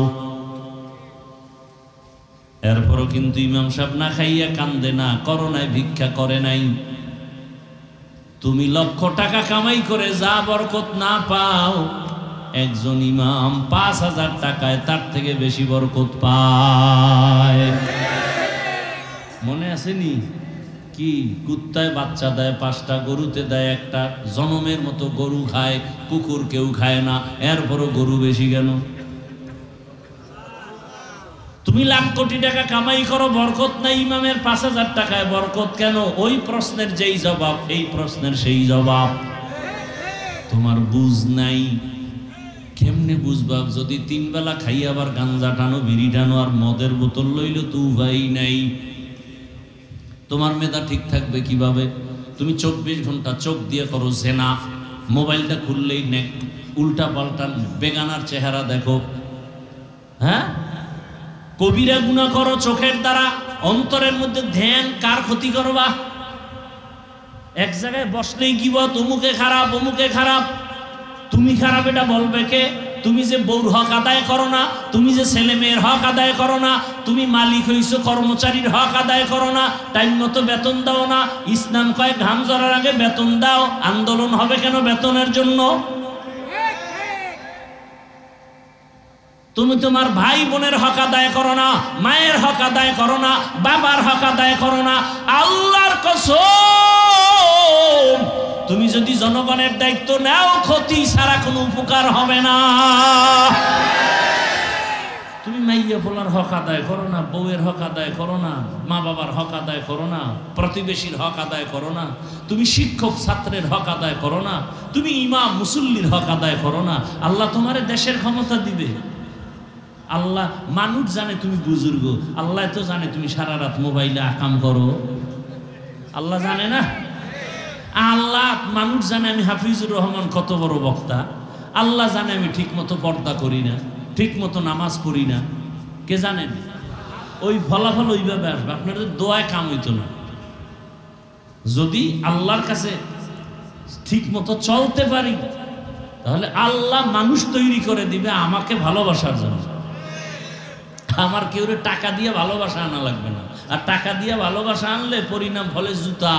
এরপরও কিন্তু ইমাম সাহেব না খাইয়া কান্দে না, করোনায় ভিক্ষা করে নাই। তুমি লক্ষ টাকা কামাই করে যা বরকত না পাও, একজন ইমাম 5,000 টাকায় তার থেকে বেশি বরকত পায়। মনে আসেনি? কি কুত্তায় বাচ্চা দেয় 5টা, গরুতে দেয় 1টা, জনমের মতো গরু খায়, কুকুর কেউ খায় না, এরপরও গরু বেশি কেন? তুমি লাখ কোটি টাকা কামাই করো, বরকত নাই, ইমামের 5,000 টাকায় বরকত কেন? ওই প্রশ্নের যেই জবাব, এই প্রশ্নের সেই জবাব। তোমার বুঝ নাই। কেমনে বুঝবা? যদি 3 বেলা খাই আবার গাঞ্জা টানো, বিড়ি টানো আর মদের বোতল লইল তো উপায় নাই। তোমার মেধা ঠিক থাকবে কিভাবে? তুমি 24 ঘন্টা চোখ দিয়ে করো জেনা, মোবাইলটা খুললেই উল্টা পাল্টা বেগানার চেহারা দেখো, হ্যাঁ, কবিরা গুনাহ করো চোখের দ্বারা, অন্তরের মধ্যে ধ্যান, কার ক্ষতি করবা? এক জায়গায় বসলেই কি বল, অমুকে খারাপ, অমুকে খারাপ। তুমি খারাপ এটা বলবে কে? তুমি যে বউর হক আদায় করো না, তুমি যে ছেলে মেয়ের হক আদায় করো না, তুমি মালিক হইছো, কর্মচারীর হক আদায় করো না, টাইম মতো বেতন দাও না। ইসলাম কয় ঘাম ঝরার আগে বেতন দাও। আন্দোলন হবে কেন? বেতনের জন্য। তুমি তোমার ভাই বোনের হক আদায় করো না, মায়ের হক আদায় করো না, বাবার হক আদায় করো না। আল্লাহর কসম, তুমি যদি জনগণের দায়িত্ব নাও, ক্ষতি ছাড়া কোনো উপকার হবে না। তুমি মাইয়া বলার হক আদায় করো না, বউয়ের হক আদায় করো না, মা বাবার হক আদায় করো না, প্রতিবেশীর হক আদায় করো না, তুমি শিক্ষক ছাত্রের হক আদায় করো না, তুমি ইমাম মুসল্লির হক আদায় করো না। আল্লাহ তোমারে দেশের ক্ষমতা দিবে। আল্লাহ, মানুষ জানে তুমি বুজুর্গ, আল্লাহ তো জানে তুমি সারা রাত মোবাইলে আকাম করো। আল্লাহ জানে না? আল্লাহ, মানুষ জানে আমি হাফিজুর রহমান কত বড় বক্তা, আল্লাহ জানে আমি ঠিক মতো পর্দা করি না, ঠিক মতো নামাজ পড়ি না। কে জানেন? ওই ফলাফল ওইভাবে আসবে, আপনাদের দোয়ায় কাম হইতো না। যদি আল্লাহর কাছে ঠিক মতো চলতে পারি তাহলে আল্লাহ মানুষ তৈরি করে দিবে আমাকে ভালোবাসার জন্য। আমার কেউ টাকা দিয়ে ভালোবাসা আনা লাগবে না, আর টাকা দিয়ে ভালোবাসা আনলে পরিণাম ফলে জুতা।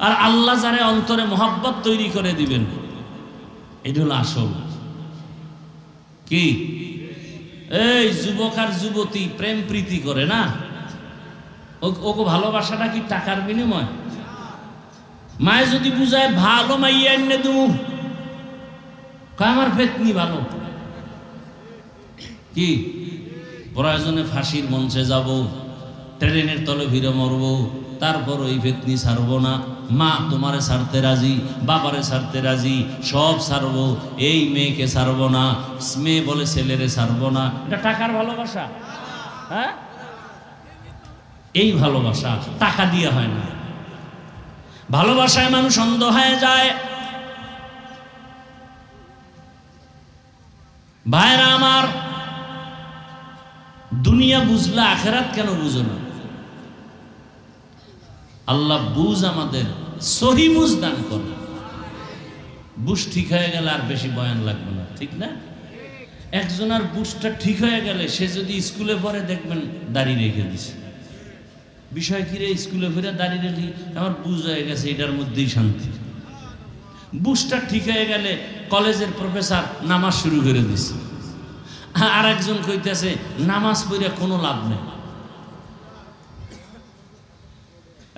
আর আল্লাহ যারে অন্তরে মোহাব্বত তৈরি করে দিবেন, এটা হলো আসল। কি এই যুবক আর যুবতী প্রেম প্রীতি করে না, ওকে ভালোবাসাটা কি টাকার বিনিময়? মায়ে যদি বুঝায় ভালো মাইয়া এনে দেবো, আমার পেতনি ভালো, কি প্রয়োজনে ফাঁসির মঞ্চে যাব, ট্রেনের তলে ভিড়ে মরব, তারপর ওই পেতনি ছাড়বো না। মা তোমারে ছাড়তে রাজি, বাবারে ছাড়তে রাজি, সব ছাড়বো, এই মেয়েকে ছাড়বো না। মেয়ে বলে ছেলেরে ছাড়বো না। এটা টাকার ভালোবাসা? হ্যাঁ, এই ভালোবাসা টাকা দিয়ে হয় না। ভালোবাসায় মানুষ অন্ধ হয়ে যায়। ভাইরা আমার, দুনিয়া বুঝলে আখেরাত কেন বুঝো না? আল্লাহ বুঝ আমাদের সহি বুঝ দান করে। বুঝ ঠিক হয়ে গেলে আর বেশি বয়ান লাগবে না, ঠিক না? একজনের বুঝটা ঠিক হয়ে গেলে সে যদি স্কুলে পড়ে দেখবেন দাঁড়িয়ে রেখে দিছে। বিষয় কি রে, স্কুলে ফিরে দাঁড়িয়ে রেখে আমার বুঝ হয়ে গেছে, এটার মধ্যেই শান্তি। বুঝটা ঠিক হয়ে গেলে কলেজের প্রফেসর নামাজ শুরু করে দিছে। আর একজন কইতেছে নামাজ পড়ে কোনো লাভ নেই।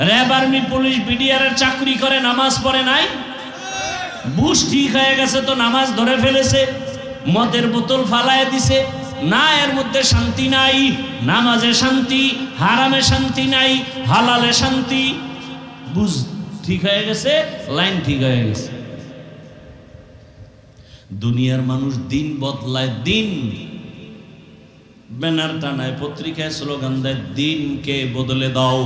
র্যাব, আর্মি, পুলিশ, বিডিআরের চাকরি করে, নামাজ পড়ে নাই। বুঝ ঠিক হয়ে গেছে তো নামাজ ধরে ফেলেছে, মদের বোতল ফালায় দিছে। না, এর মধ্যে শান্তি নাই। নামাজে শান্তি, হারামে শান্তি নাই, হালালে শান্তি। বুঝ ঠিক হয়ে গেছে, লাইন ঠিক হয়ে গেছে। দুনিয়ার মানুষ দিন বদলায়, দিন ব্যানার টানায়, পত্রিকায় স্লোগান দেয়, দিনকে বদলে দাও।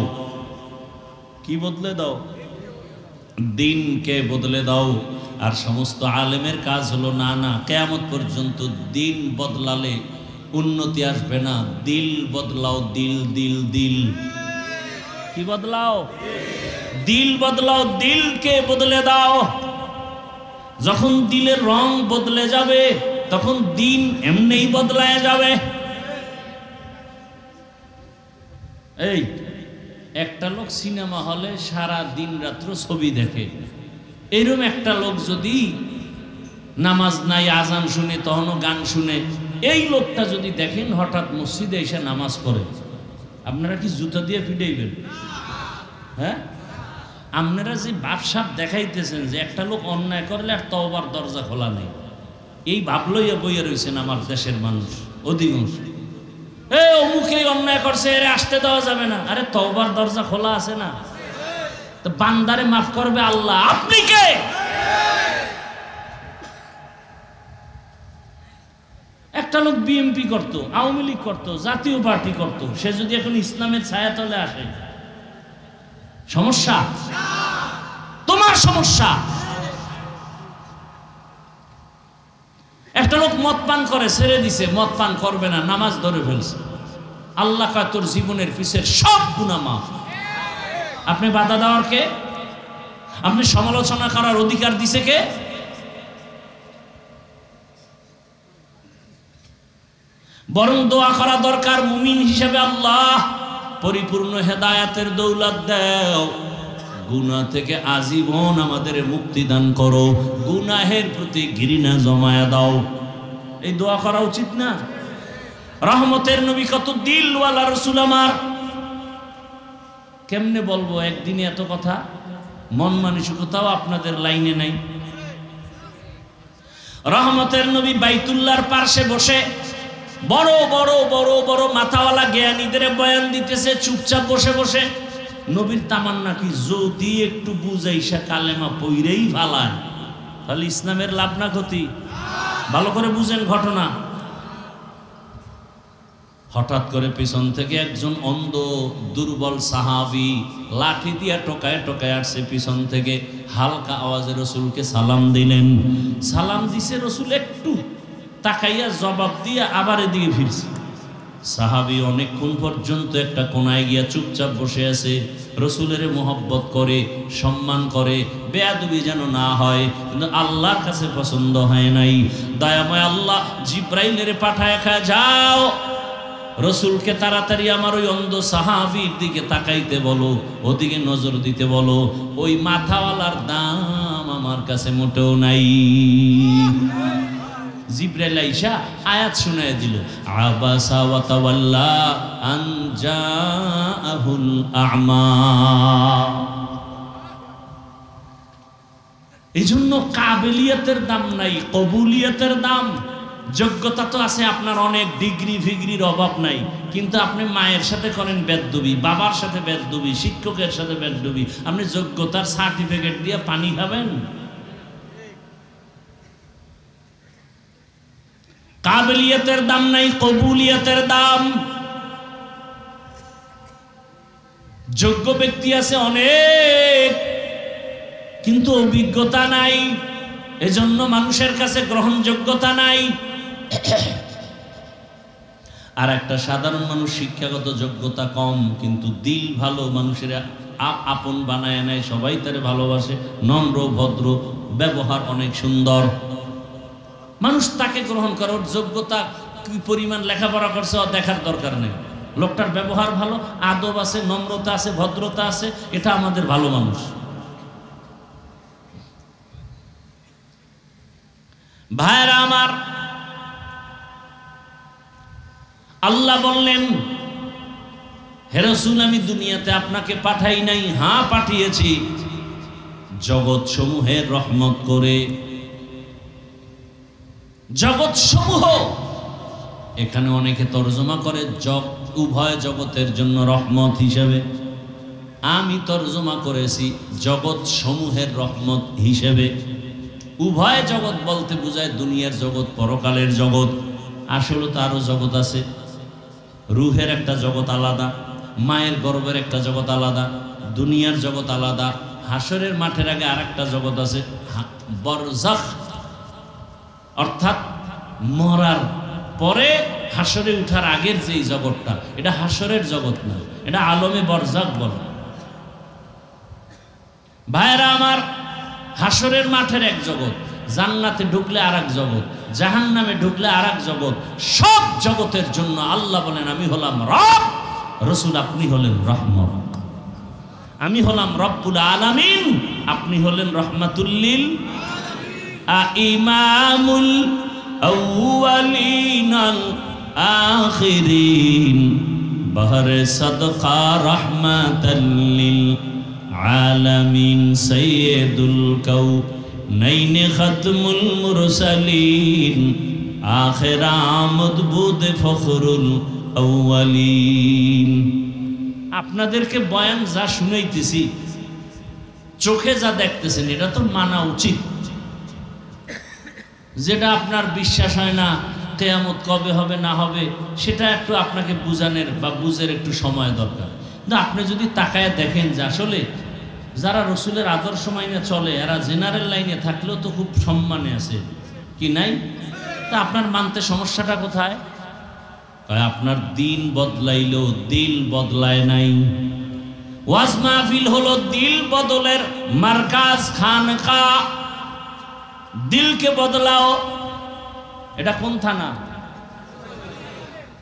কি বদলে দাও? দিনকে বদলে দাও। আর সমস্ত আলেমের কাজ হলো না না, কিয়ামত পর্যন্ত দিন বদলালে উন্নতি আসবে না। দিল বদলাও, দিল দিল দিল। কি বদলাও? দিল বদলাও, দিলকে বদলে দাও। যখন দিলের রং বদলে যাবে তখন দিন এমনিই বদলায় যাবে। এই একটা লোক সিনেমা হলে সারা দিন রাত্র ছবি দেখে, এরকম একটা লোক যদি নামাজ নাই, আজান শুনে, তখনও গান শুনে, এই লোকটা যদি দেখেন হঠাৎ মসজিদে এসে নামাজ পড়ে, আপনারা কি জুতা দিয়ে পিটাইবেন? হ্যাঁ, আপনারা যে বাপসাপ দেখাইতেছেন যে একটা লোক অন্যায় করলে আর তওবার দরজা খোলা নেই, এই ভাব লইয়া বইয়া রয়েছেন আমার দেশের মানুষ অধিকাংশ। অমুকে অন্যায় করছে, এর আসতে দেওয়া যাবে না। আরে তওবার দরজা খোলা আছে না? তো বান্দারে মাফ করবে আল্লাহ, আপনি কে? একটা লোক বিএনপি করতো, আওয়ামী লীগ করতো, জাতীয় পার্টি করতো, সে যদি এখন ইসলামের ছায়াতলে আসে, সমস্যা? তোমার সমস্যা। একটা লোক মদ পান করে, ছেড়ে দিছে, মদ পান করবে না, নামাজ ধরে ফেলছে, আল্লাহ কয় তোর জীবনের পিছের সব গুনাহ মাফ। আপনি বাধা দেওয়ার কে? আপনি সমালোচনা করার অধিকার দিছে কে? বরং দোয়া করা দরকার মুমিন হিসেবে, আল্লাহ পরিপূর্ণ হেদায়েতের দৌলত দাও, গুনাহ থেকে আজীবন আমাদের মুক্তি দান করো, গুনাহের প্রতি ঘৃণা জমায়া দাও। এই দোয়া করা উচিত না? রহমতের নবী কত দিলওয়ালা রাসূল আমার, কেমনে বলবো একদিনে এত কথা? মন মানসিকতাও আপনাদের লাইনে নাই। রহমতের নবী বাইতুল্লাহর পাশে বসে বড় বড় বড় বড় মাথাওয়ালা জ্ঞানীদের বয়ান দিতেছে, চুপচাপ বসে বসে। নবীর তামান্না কি যদি একটু বুঝাইসা কালেমা পইরেই ফালায়, তাহলে ইসলামের লাভ না ক্ষতি? ভালো করে বুঝেন ঘটনা। হঠাৎ করে পিছন থেকে একজন অন্ধ দুর্বল সাহাবী লাঠি দিয়া টোকায় টোকায় আসছে পিছন থেকে, হালকা আওয়াজে রসুলকে সালাম দিলেন। সালাম দিছে, রসুল একটু তাকাইয়া জবাব দিয়ে আবার এদিকে ফিরছে। সাহাবী অনেকক্ষণ পর্যন্ত একটা কোনায় গিয়া চুপচাপ বসে আছে, রসুলের মোহব্বত করে, সম্মান করে, বেয়াদবি যেন না হয়, কিন্তু আল্লাহর কাছে পছন্দ হয় নাই। দয়াময় আল্লাহ জিব্রাইলের পাঠায় খা, যাও রসুলকে তাড়াতাড়ি আমার ওই অন্ধ সাহাবীর দিকে তাকাইতে বলো, ওদিকে নজর দিতে বলো, ওই মাথাওয়ালার দাম আমার কাছে মোটেও নাই। জিব্রাইল আইসা আয়াত শুনায় দিল, আবাসা ওয়া তাওয়াল্লা আন জাআহুল আ'মা। এজন্য কাবিলিয়তের দাম নাই, কবুলিয়তের দাম। যোগ্যতা তো আছে আপনার, অনেক ডিগ্রি ফিগ্রির অভাব নাই, কিন্তু আপনি মায়ের সাথে করেন বেদবি, বাবার সাথে বেদবি, শিক্ষকের সাথে বেদবি, আপনি যোগ্যতার সার্টিফিকেট দিয়ে পানি খাবেন? কাবিলিয়তের দাম নাই, কবুলিয়তের দাম। যোগ্য ব্যক্তি আছে অনেক, কিন্তু অভিজ্ঞতা নাই, এজন্য মানুষের কাছে গ্রহণযোগ্যতা নাই। আর একটা সাধারণ মানুষ শিক্ষাগত যোগ্যতা কম, কিন্তু দিল ভালো, মানুষের আপন বানায় নেয়, সবাই তারে ভালোবাসে, নম্র ভদ্র, ব্যবহার অনেক সুন্দর, মানুষ তাকে গ্রহণ করে। ওর যোগ্যতা কি পরিমাণ লেখাপড়া করছে ও দেখার দরকার নেই, লোকটার ব্যবহার ভালো, আদব আছে, নম্রতা আছে, ভদ্রতা আছে, এটা আমাদের ভালো মানুষ। ভাইরা আমার, আল্লাহ বললেন, হে রাসূল আমি দুনিয়াতে আপনাকে পাঠাই নাই, হ্যাঁ পাঠিয়েছি জগৎ সমূহের রহমত করে। জগৎ সমূহ এখানে অনেকে তর্জমা করে উভয় জগতের জন্য রহমত হিসেবে, আমি তর্জমা করেছি জগৎ সমূহের রহমত হিসেবে। উভয় জগৎ বলতে বোঝায় দুনিয়ার জগৎ, পরকালের জগৎ। আসলে তো আরো জগৎ আছে, রুহের একটা জগৎ আলাদা, মায়ের গর্ভের একটা জগৎ আলাদা, দুনিয়ার জগৎ আলাদা, হাসরের মাঠের আগে আর একটা জগৎ আছে বরজাখ, অর্থাৎ মরার পরে হাসরে উঠার আগের যেই জগৎটা, এটা হাসরের জগৎ না, এটা আলমে বরজাখ বলে। ভাইরা আমার, হাসরের মাঠের এক জগৎ, জান্নাতে ঢুকলে আর এক জগৎ, জাহান্নামে ঢুকলে আর এক জগৎ। সব জগতের জন্য আল্লাহ বলেন আমি হলাম রব, রসুল আপনি হলেন রহমত। আমি হলাম রব্বুল আলামিন, আপনি হলেন রহমাতুল লিল ইমামুল আউয়ালিন আল আখিরিন বহরে সাদকা রাহমাতাল লিল আলামিন সাইয়্যিদুল কাউনাইন খাতমুল মুরসালিন আখির আমদ বুদ ফখরুল আউয়ালিন। আপনাদেরকে বয়ান যা শুনাইতেছি, চোখে যা দেখতেছেন, এটা তো মানা উচিত। যেটা আপনার বিশ্বাস হয় না কিয়ামত কবে হবে না হবে, সেটা একটু আপনাকে বুঝানোর বা বুঝের একটু সময় দরকার। কিন্তু আপনি যদি তাকায় দেখেন যে আসলে যারা রসুলের আদর্শ মাইনে চলে, এরা জেনারেল লাইনে থাকলেও তো খুব সম্মানে আছে, কি নাই? তা আপনার মানতে সমস্যাটা কোথায়? আপনার দিন বদলাইলেও দিল বদলায় নাই। ওয়াজ মাহফিল হলো দিল বদলের মার্কাজ, খানকা। দিলকে বদলাও। এটা কোন থানা?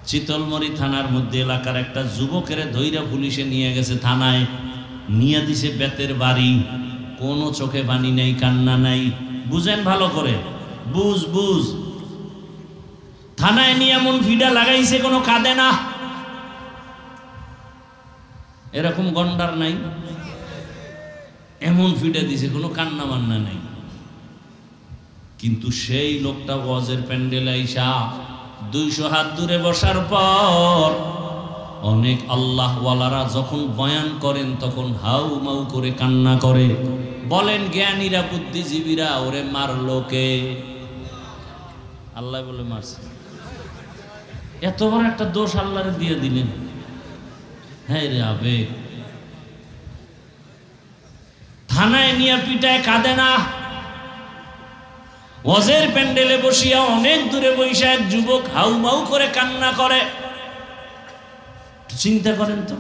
চিতলমরি থানার মধ্যে এলাকার একটা যুবকের ধৈর্য পুলিশে নিয়ে গেছে, থানায় নিয়ে দিছে বেতের বাড়ি, কোনো চোখে পানি নেই, কান্না নাই। বুঝেন ভালো করে, বুঝ। থানায় নিয়ে এমন ফিডা লাগাইছে, কোনো কাঁদে না। এরকম গন্ডার নাই, এমন ফিডা দিছে, কোনো কান্না মান্না নাই। কিন্তু সেই লোকটা ওয়াজের প্যান্ডেলে আইসা 200 হাত দূরে বসার পর অনেক আল্লাহওয়ালারা যখন বয়ান করেন তখন হাউ মাউ করে কান্না করে। বলেন জ্ঞানীরা, বুদ্ধিজীবীরা, ওরে মারলো কে? আল্লাহ বলে মারছে। এত বড় একটা দোষ আল্লাহরে দিয়ে দিলেন। হ্যাঁ রে আবেগ। থানায় নিয়ে পিটায় কাঁদে না, ওয়াজের প্যান্ডেলে বসিয়া অনেক দূরে বৈশা এক যুবক হাউ মাউ করে কান্না করে। চিন্তা করেন তো,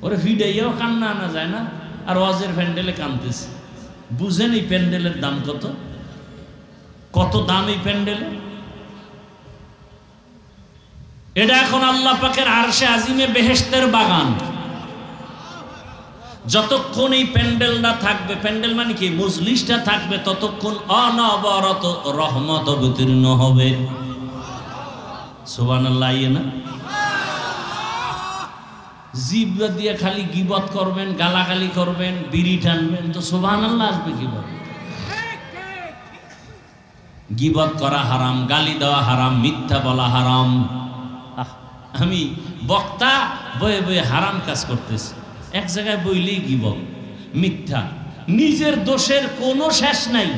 ওরে ভিড়াইয়াও কান্না আনা যায় না, আর ওয়াজের প্যান্ডেলে কাঁদতেছে। বুঝেন এই প্যান্ডেলের দাম কত, কত দাম এই প্যান্ডেলে। এটা এখন আল্লাহ পাকের আরশে আজিমে বেহেশতের বাগান। যতক্ষণ এই প্যান্ডেলটা থাকবে, প্যান্ডেল মানে কি, মজলিসটা থাকবে, ততক্ষণ অনবরত রহমত অবতীর্ণ হবে। সুবহানাল্লাহ। না জিভ দিয়ে খালি গীবত করবেন, গালাগালি করবেন, বিড়ি টানবেন, তো সুবহানাল্লাহ আসবে কিভাবে? গীবত করা হারাম, গালি দেওয়া হারাম, মিথ্যা বলা হারাম। আমি বক্তা বয়ে বয়ে হারাম কাজ করতেছি, এক জায়গায় বইলেই গীবত, মিথ্যা, নিজের দোষের কোনো শেষ নাই।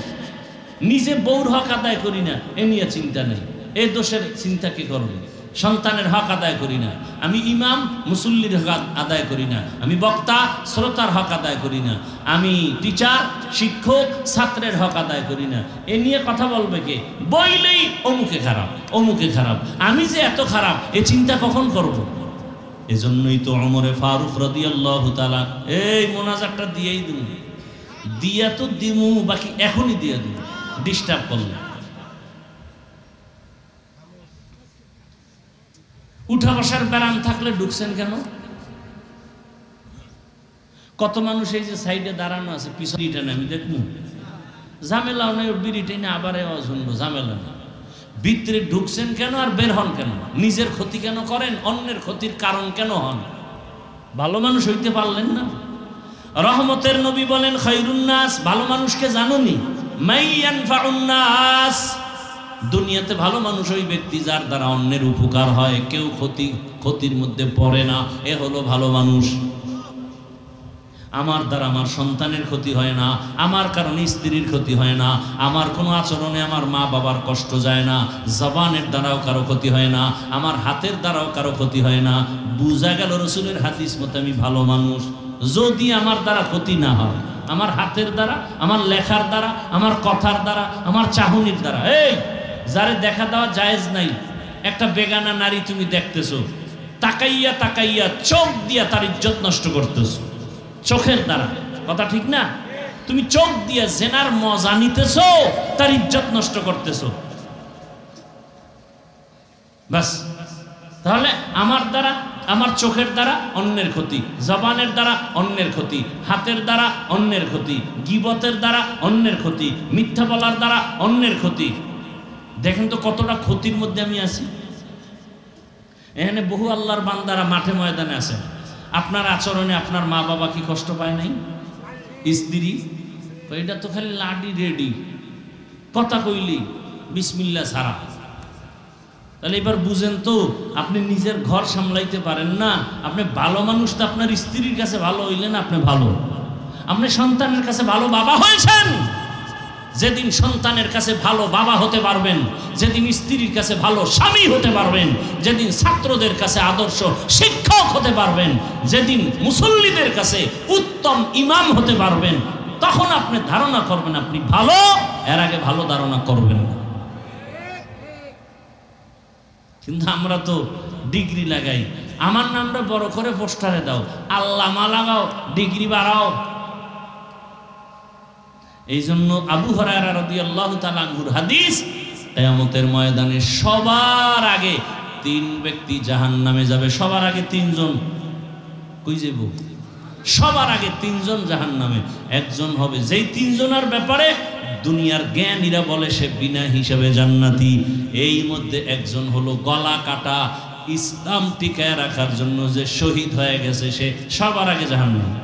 নিজে বউর হক আদায় করি না, এ নিয়ে চিন্তা নেই, এই দোষের চিন্তা কি করবে? সন্তানের হক আদায় করি না, আমি ইমাম মুসল্লির হক আদায় করি না, আমি বক্তা শ্রোতার হক আদায় করি না, আমি টিচার শিক্ষক ছাত্রের হক আদায় করি না, এ নিয়ে কথা বলবে কে? বইলেই অমুকে খারাপ, অমুকে খারাপ, আমি যে এত খারাপ, এ চিন্তা কখন করব? এজন্যই তো ওমরে ফারুক রাদিয়াল্লাহু তাআলা এই মোনাজাতটা দিয়েই দিন, দিয়া তো দিমু, বাকি এখনই দিয়ে দিন, ডিস্টার্ব করলে। উঠা বসার ব্যারাম থাকলে ঢুকছেন কেন? কত মানুষ এই যে সাইডে দাঁড়ানো আছে, পিছনে না, আমি দেখবো ঝামেলাও নাই, ওর বিড়িটাই না, আবার শুনবো, ঝামেলা না। ভিতরে ঢুকছেন কেন আর বের হন কেন? নিজের ক্ষতি কেন করেন? অন্যের ক্ষতির কারণ কেন হন? ভালো মানুষ হইতে পারলেন না? রহমতের নবী বলেন খায়রুন নাস, ভালো মানুষকে জানোনি? মাইয়ানফাউন নাস, দুনিয়াতে ভালো মানুষ ওই ব্যক্তি যার দ্বারা অন্যের উপকার হয়, কেউ ক্ষতির মধ্যে পড়ে না, এ হলো ভালো মানুষ। আমার দ্বারা আমার সন্তানের ক্ষতি হয় না, আমার কারণে স্ত্রীর ক্ষতি হয় না, আমার কোনো আচরণে আমার মা বাবার কষ্ট যায় না, জবানের দ্বারাও কারো ক্ষতি হয় না, আমার হাতের দ্বারাও কারো ক্ষতি হয় না। বুঝা গেল রসুলের হাদিস মতে আমি ভালো মানুষ যদি আমার দ্বারা ক্ষতি না হয়, আমার হাতের দ্বারা, আমার লেখার দ্বারা, আমার কথার দ্বারা, আমার চাহনির দ্বারা। এই যারে দেখা দেওয়া জায়েজ নাই, একটা বেগানা নারী তুমি দেখতেছো, তাকাইয়া তাকাইয়া চোখ দিয়া তার ইজ্জত নষ্ট করতেছো, চোখের দ্বারা, কথা ঠিক না? তুমি চোখ দিয়া জেনার মজা নিতেছো, তার ইজ্জত নষ্ট করতেছো। বাস, তাহলে আমার দ্বারা, আমার চোখের দ্বারা অন্যের ক্ষতি, জবানের দ্বারা অন্যের ক্ষতি, হাতের দ্বারা অন্যের ক্ষতি, গীবতের দ্বারা অন্যের ক্ষতি, মিথ্যা বলার দ্বারা অন্যের ক্ষতি। দেখেন তো কতটা ক্ষতির মধ্যে আমি আছি। এখানে বহু আল্লাহর বান্দারা মাঠে ময়দানে আছেন, আপনার আচরণে আপনার মা বাবা কি কষ্ট পায় নাই? স্ত্রী এটা তো খালি লাডি রেডি, কথা কইলি বিসমিল্লাহ ছাড়া। তাহলে এবার বুঝেন তো, আপনি নিজের ঘর সামলাইতে পারেন না, আপনি ভালো মানুষ তো আপনার স্ত্রীর কাছে ভালো হইলেন, আপনি ভালো, আপনি সন্তানের কাছে ভালো বাবা হয়েছেন। যেদিন সন্তানের কাছে ভালো বাবা হতে পারবেন, যেদিন স্ত্রীর কাছে ভালো স্বামী হতে পারবেন, যেদিন ছাত্রদের কাছে আদর্শ শিক্ষক হতে পারবেন, যেদিন মুসল্লিদের কাছে উত্তম ইমাম হতে পারবেন, তখন আপনি ধারণা করবেন আপনি ভালো, এর আগে ভালো ধারণা করবেন না। কিন্তু আমরা তো ডিগ্রি লাগাই, আমার নামটা বড় করে পোস্টারে দাও, আল্লামা লাগাও, ডিগ্রি বাড়াও। এই জন্য আবু হুরায়রা রাদিয়াল্লাহু তাআলা আনহুর হাদিস, কিয়ামতের ময়দানে সবার আগে 3 ব্যক্তি জাহান্নামে যাবে। সবার আগে 3 জন কই যাব? সবার আগে 3 জন জাহান্নামে। একজন হবে, যেই 3 জনের ব্যাপারে দুনিয়ার জ্ঞানীরা বলে সে বিনা হিসাবে জান্নাতি। এই মধ্যে একজন হলো গলা কাটা, ইসলাম টিকায় রাখার জন্য যে শহীদ হয়ে গেছে, সে সবার আগে জাহান্নামে।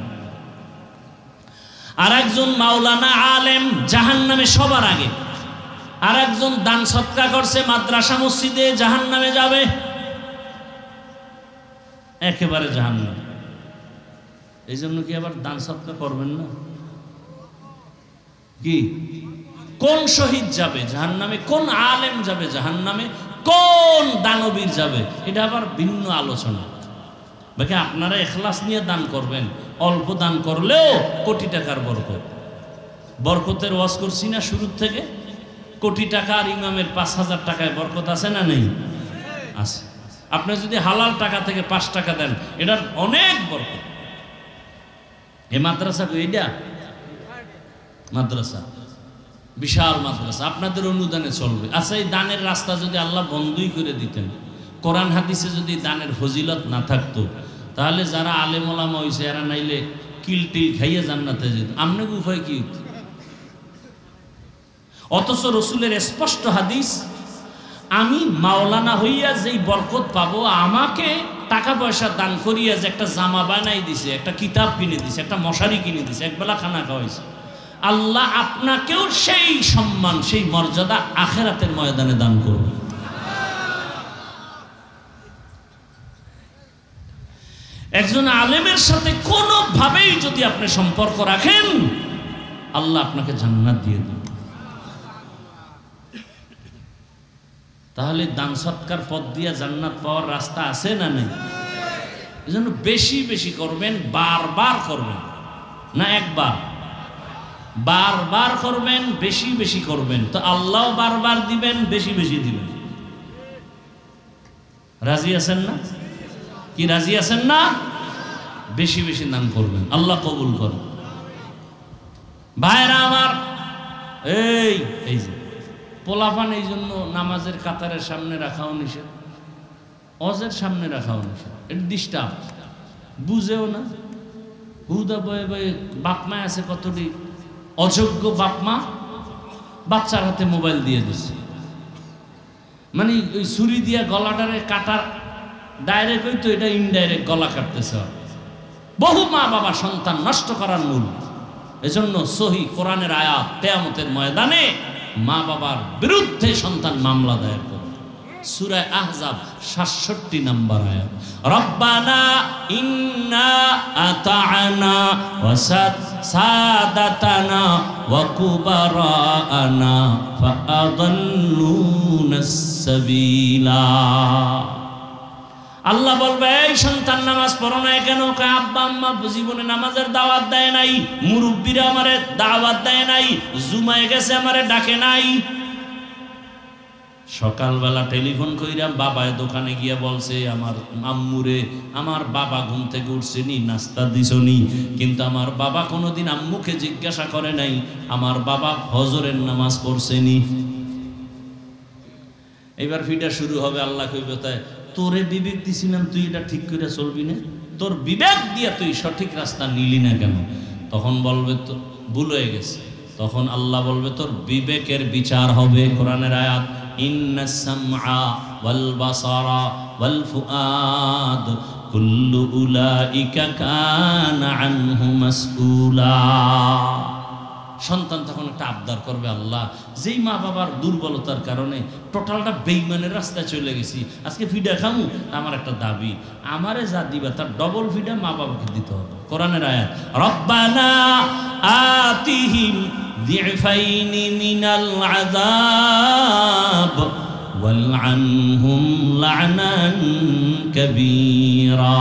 আর একজন মাওলানা আলেম, জাহান্নামে সবার আগে। আর একজন দান সৎকার করছে মাদ্রাসা মসজিদে, জাহান্নামে যাবে, একেবারে জাহান্নামে। এই জন্য কি আবার দান সৎকার করবেন না? কি কোন শহীদ যাবে জাহান্নামে, কোন আলেম যাবে জাহান্নামে, কোন দানবীর যাবে, এটা আবার ভিন্ন আলোচনা। বাকি আপনারা ইখলাস নিয়ে দান করবেন, অল্প দান করলেও কোটি টাকার বরকত। বরকতের ওয়াজ করছি না শুরুর থেকে, কোটি টাকা আর ইমামের 5000 টাকায় বরকত আছে না নেই? আছে। আপনি যদি হালাল টাকা থেকে 5 টাকা দেন, এটার অনেক বরকত। এই মাদ্রাসা এইটা মাদ্রাসা, বিশাল মাদ্রাসা, আপনাদের অনুদানে চলবে। আচ্ছা, এই দানের রাস্তা যদি আল্লাহ বন্ধই করে দিতেন, কোরআন হাদিসে যদি দানের ফজিলত না থাকতো, তাহলে যারা আলেম ওলামা হইছে এরা নাইলে কিলটিল খাইয়ে জান্নাতে যেত। আপনাকে উপায় কি? অথচ রসুলের স্পষ্ট হাদিস, আমি মাওলানা হইয়া যেই বরকত পাবো, আমাকে টাকা পয়সা দান করিয়া যে একটা জামা বানাই দিছে, একটা কিতাব কিনে দিছে, একটা মশারি কিনে দিছে, একবেলা খানা খাওয়াইছে, আল্লাহ আপনাকেও সেই সম্মান, সেই মর্যাদা আখিরাতের ময়দানে দান করবে। একজন আলেমের সাথে কোনোভাবেই যদি আপনি সম্পর্ক রাখেন, আল্লাহ আপনাকে জান্নাত দিয়ে দেবে। তাহলে দান সৎকার পথ দিয়ে জান্নাত পাওয়ার রাস্তা আছে না নেই? এজন্য বেশি বেশি করবেন, বারবার করবেন, না একবার, বারবার করবেন, বেশি বেশি করবেন, তো আল্লাহ বারবার দিবেন, বেশি বেশি দিবেন। রাজি আছেন না? কি রাজি আছেন না? বেশি বেশি দান করবেন, আল্লাহ কবুল করেন। ভাইরা আমার, এই যে পোলাপান, এই জন্য নামাজের কাতারের সামনে রাখাও নিষেধ, অজের সামনে রাখাও নিষেধ। এটা ডিস্টার্ব, বুঝেও না, হুদা বয়ে বয়ে। বাপমা আছে কতটি অযোগ্য বাপমা, বাচ্চার হাতে মোবাইল দিয়ে দিচ্ছে, মানে ওই ছুরি দিয়া গলাটারে কাটার ডাইরেক্ট, হইতো এটা ইনডাইরেক্ট গলা কাটতেছে। বহু মা বাবা সন্তান নষ্ট করার মূল। এজন্য সহি কোরআনের আয়াত, কিয়ামতের ময়দানে মা বাবার বিরুদ্ধে সন্তান মামলা দায়ের করবে। সূরা আহজাব ৬৭ নম্বর আয়াত, রব্বানা ইন্না আতা'না ওয়া সাদাতানা ওয়া কুবারানা ফাআদাল্লুনাস সাবিলা। আল্লাহ বলবে, এই সন্তান নামাজ পড়ো না কেন? আব্বা আম্মা জীবনে নামাজের দাওয়াত দেয় নাই, মুরব্বীরা আমারে দাওয়াত দেয় নাই, জুমায় গেছে আমারে ডাকে নাই। সকালবেলা টেলিফোন কইরা বাবায় দোকানে গিয়া বলছে, আমার আম্মুরে, আমার বাবা ঘুম থেকে উঠছেনি, নাস্তা দিছনি, কিন্তু আমার বাবা কোনোদিন আম্মুকে জিজ্ঞাসা করে নাই আমার বাবা ফজরের নামাজ পড়ছেনি। এবার ফিটা শুরু হবে, আল্লাহ কইবে, তাই তোরে বিবেক দিছিলাম, তুই এটা ঠিক করে চলবি না, তোর বিবেক দিয়া তুই সঠিক রাস্তা নিলি না কেন? তখন বলবে তো ভুল হয়ে গেছে। তখন আল্লাহ বলবে, তোর বিবেকের বিচার হবে। কোরআনের আয়াত, ইন্নাস সামআ ওয়াল বাসারা ওয়াল ফুআদ কুল্লু উলাইকা কানা আনহু মাসউলা। সন্তান তখন একটা আবদার করবে, আল্লাহ, যেই মা বাবার দুর্বলতার কারণে টোটালটা বেঈমানের রাস্তায় চলে গেছি, আজকে ফিডা খামু, আমার একটা দাবি, আমারে যা দিবা তার ডবল ফিডা মা বাবাকে দিতে হবে। কোরআনের আয়াত, রব্বানা আতিহিম যিফাইনি মিনাল আযাব ওয়ালআনহুম লা'নান কাবীরা।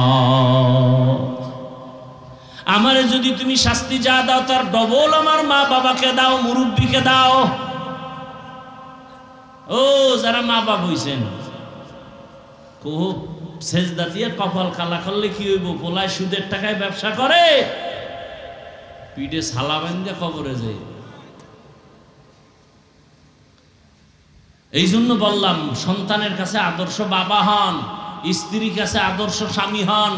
আমারে যদি তুমি শাস্তি যা দাও তার ডবল আমার মা বাবাকে দাও, মুরব্বীকে দাও। ও যারা মা বাবা হইছেন, খুব সেজদা দিয়ে কপাল কালা করলে কি হইব? পোলায় সুদের টাকায় ব্যবসা করে, পিঠে ছালা বাঁধে কবরে যায়। এই জন্য বললাম, সন্তানের কাছে আদর্শ বাবা হন, স্ত্রীর কাছে আদর্শ স্বামী হন,